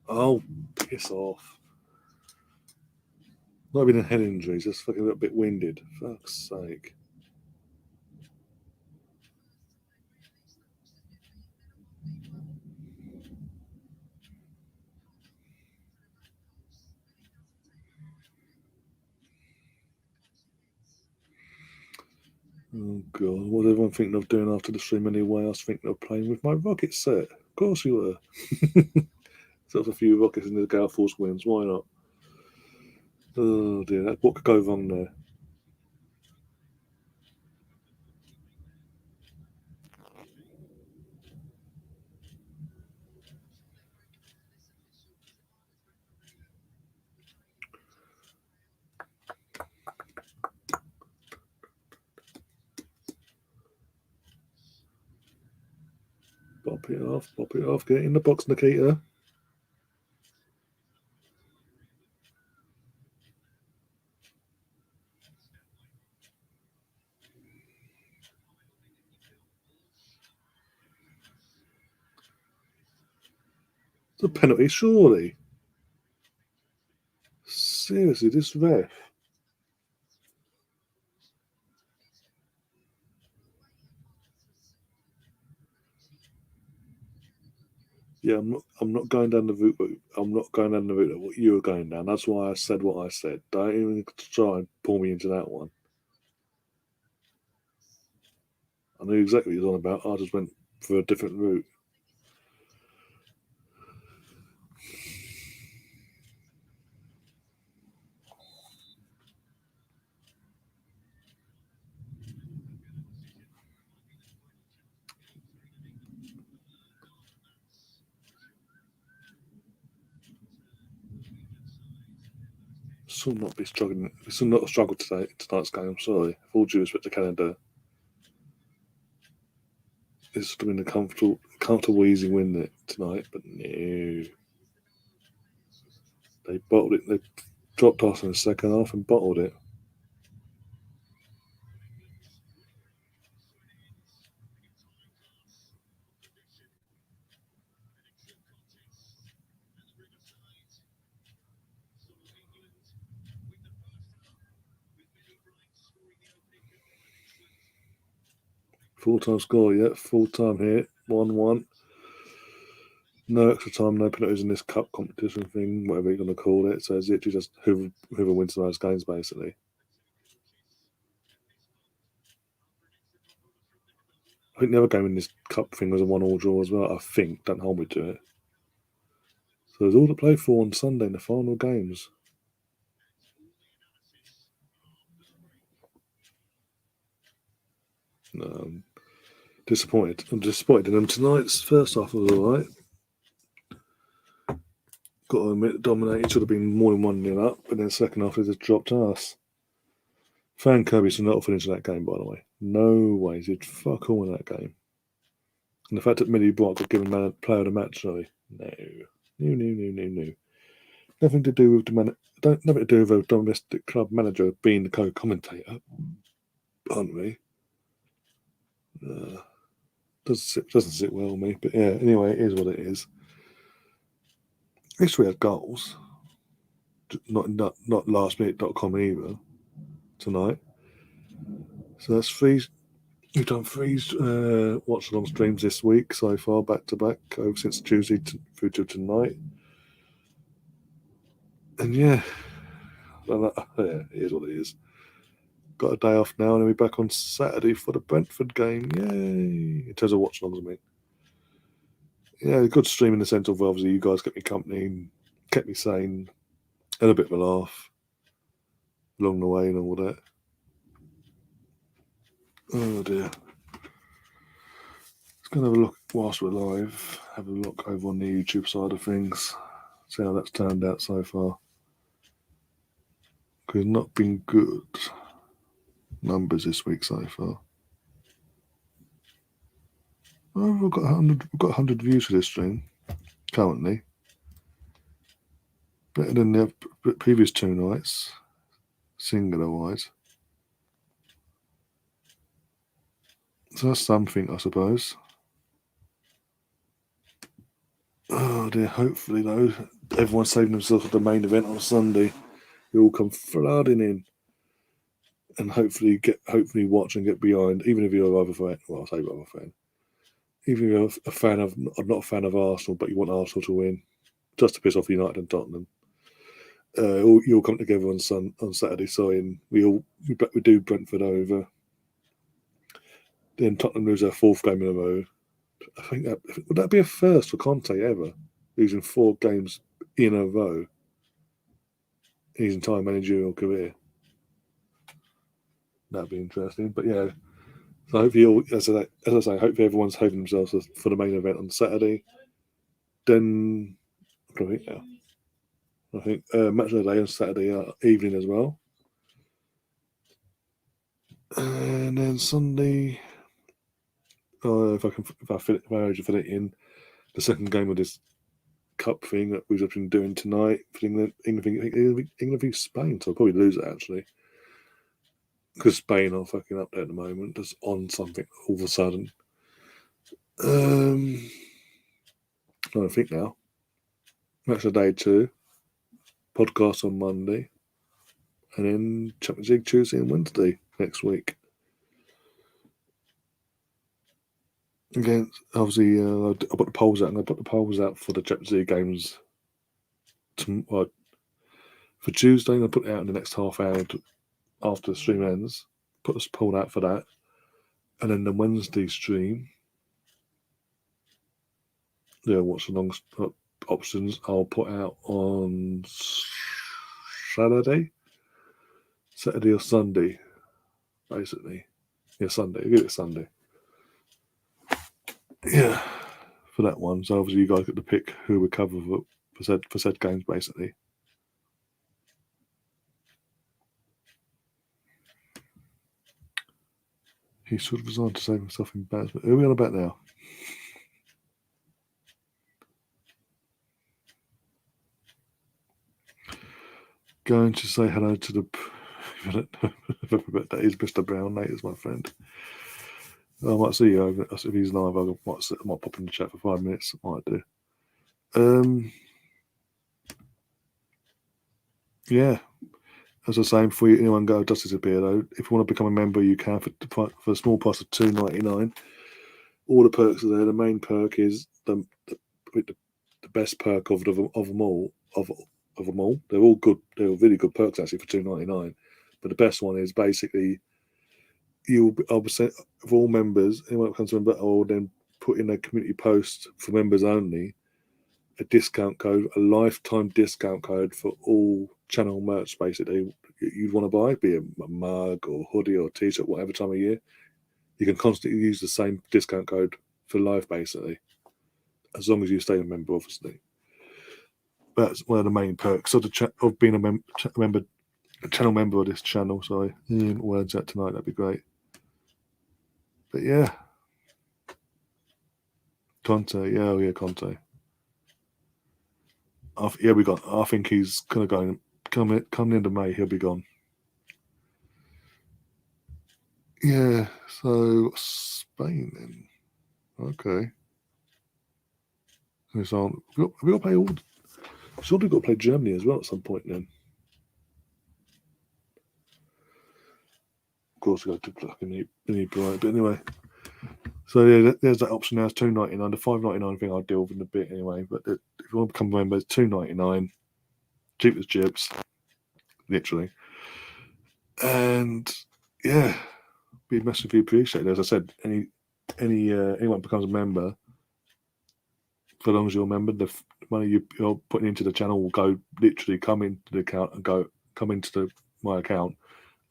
Oh, piss off. Not even a head injury, just fucking a bit winded. Fuck's sake. Oh God, what did everyone think of doing after the stream anyway? I was thinking of playing with my rocket set. Of course you were. Sort of a few rockets in the Gale Force wins, why not? Oh dear, what could go wrong there? Pop it off, get in the box, Nikita. It's a penalty, surely. Seriously, this ref. Yeah, I'm not going down the route. I'm not going down the route of what you were going down. That's why I said what I said. Don't even try and pull me into that one. I knew exactly what you was on about. I just went for a different route. This will not be struggling. This will not struggle tonight's game. I'm sorry. Full due respect to Canada. This would have been a comfortable, easy win tonight, but no. They bottled it. They dropped us in the second half and bottled it. Full-time score, yeah. Full-time here. 1-1. No extra time, no penalties in this cup competition thing, whatever you're going to call it. So it's literally just whoever wins the most games, basically. think the other game in this cup thing was a 1-1 draw as well. I think. Don't hold me to it. So there's all to play for on Sunday in the final games. Disappointed. I'm disappointed in them. Tonight's first half was all right. Got to admit, dominated. Should have been more than 1-0 up, but then second half they just dropped us. Fan Kirby should not have finished that game, by the way. No way. He did fuck all in that game. And the fact that Millie Brock got given player of the match, sorry. No. Nothing to do with nothing to do with a domestic club manager being the co-commentator. Pardon me. Doesn't sit well with me, but yeah. Anyway, it is what it is. At least we had goals. Not lastminute.com either tonight. So that's 3. We've done 3 watch-along streams this week so far, back to back, over since Tuesday through to tonight. And yeah, it is what it is. Got a day off now, and then we're back on Saturday for the Brentford game. Yay! In terms of watch-alongs, I mean. Yeah, good stream in the sense of obviously you guys kept me company and kept me sane, had a bit of a laugh along the way and all that. Oh dear. Let's go and have a look whilst we're live. Have a look over on the YouTube side of things. See how that's turned out so far. Because not been good numbers this week so far. Oh, we've got 100 views for this stream currently. Better than the previous 2 nights, singular wise. So that's something, I suppose. Oh dear, hopefully though, everyone's saving themselves for the main event on Sunday. You all come flooding in. And hopefully watch and get behind, even if you're either fan, well, I'll say other fan. Even if you're a fan of, not a fan of Arsenal, but you want Arsenal to win, just to piss off United and Tottenham. You all come together on Saturday, and we do Brentford over. Then Tottenham lose their 4th game in a row. I think would that be a first for Conte ever, losing 4 games in a row in his entire managerial career. That'd be interesting, but yeah. So hopefully, as I say, hopefully everyone's saving themselves for the main event on Saturday. Then I think match of the day on Saturday evening as well, and then Sunday. If I manage to fit it in, the second game of this cup thing that we've been doing tonight, England v Spain. So I'll probably lose it actually. Because Spain are fucking up there at the moment, just on something all of a sudden. I don't think now. Match of day 2. Podcast on Monday. And then Champions League Tuesday and Wednesday next week. Again, obviously, I put the polls out. I'm going to put the polls out for the Champions League games for Tuesday. I'm going to put it out in the next half hour after the stream ends. Put this poll out for that. And then the Wednesday stream, watch along options I'll put out on Saturday or Sunday, basically. Yeah, Sunday. I'll give it Sunday. Yeah, for that one. So obviously you guys get to pick who we cover for said games, basically. He should have resigned to save himself embarrassment. Who are we on about now? Going to say hello to the. That is Mr. Brown, Nate is my friend. I might see you over. If he's live, I might pop in the chat for 5 minutes. I might do. Yeah. As I was saying, before anyone go, does disappear though. If you want to become a member, you can for a small price of $2.99. All the perks are there. The main perk is the best perk of them all. They're all good. They're all really good perks actually for $2.99. But the best one is basically I'll be sent for all members. Anyone that becomes a member, I will then put in a community post for members only, a discount code, a lifetime discount code for all channel merch. Basically, you'd want to buy, be it a mug or hoodie or t-shirt, whatever time of year. You can constantly use the same discount code for life, basically, as long as you stay a member, obviously. That's one of the main perks of being a channel member of this channel. Sorry, words out tonight. That'd be great. But yeah, Conte. Yeah, Conte. I think he's gonna go come into May. He'll be gone. Yeah. So Spain then. Okay. So we got to play all. Surely we've got to play Germany as well at some point then. Of course, we got to fucking need Bright. But anyway, so yeah, there's that option now. It's $2.99. The $5.99 thing I'll deal with in a bit anyway. But if you want to become a member, it's $2.99. Cheap as chips, literally. And yeah, be massively appreciated. As I said, anyone becomes a member, for as long as you're a member, the money you're putting into the channel will go literally come into the account and come into my account,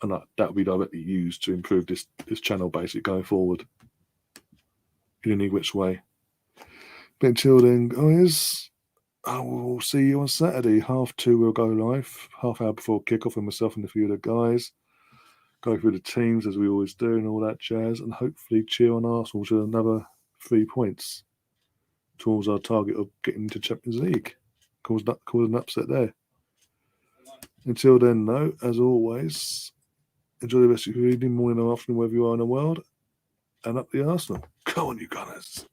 and that will be directly used to improve this channel basically going forward in any which way. But until then, guys, I will see you on Saturday. 2:30 we'll go live, half hour before kickoff, with myself and a few of the guys. Go through the teams as we always do and all that jazz, and hopefully cheer on Arsenal to another 3 points towards our target of getting into Champions League. Cause an upset there. Until then, though, as always, enjoy the rest of your evening, morning, or afternoon, wherever you are in the world, and up the Arsenal. Go on, you Gunners.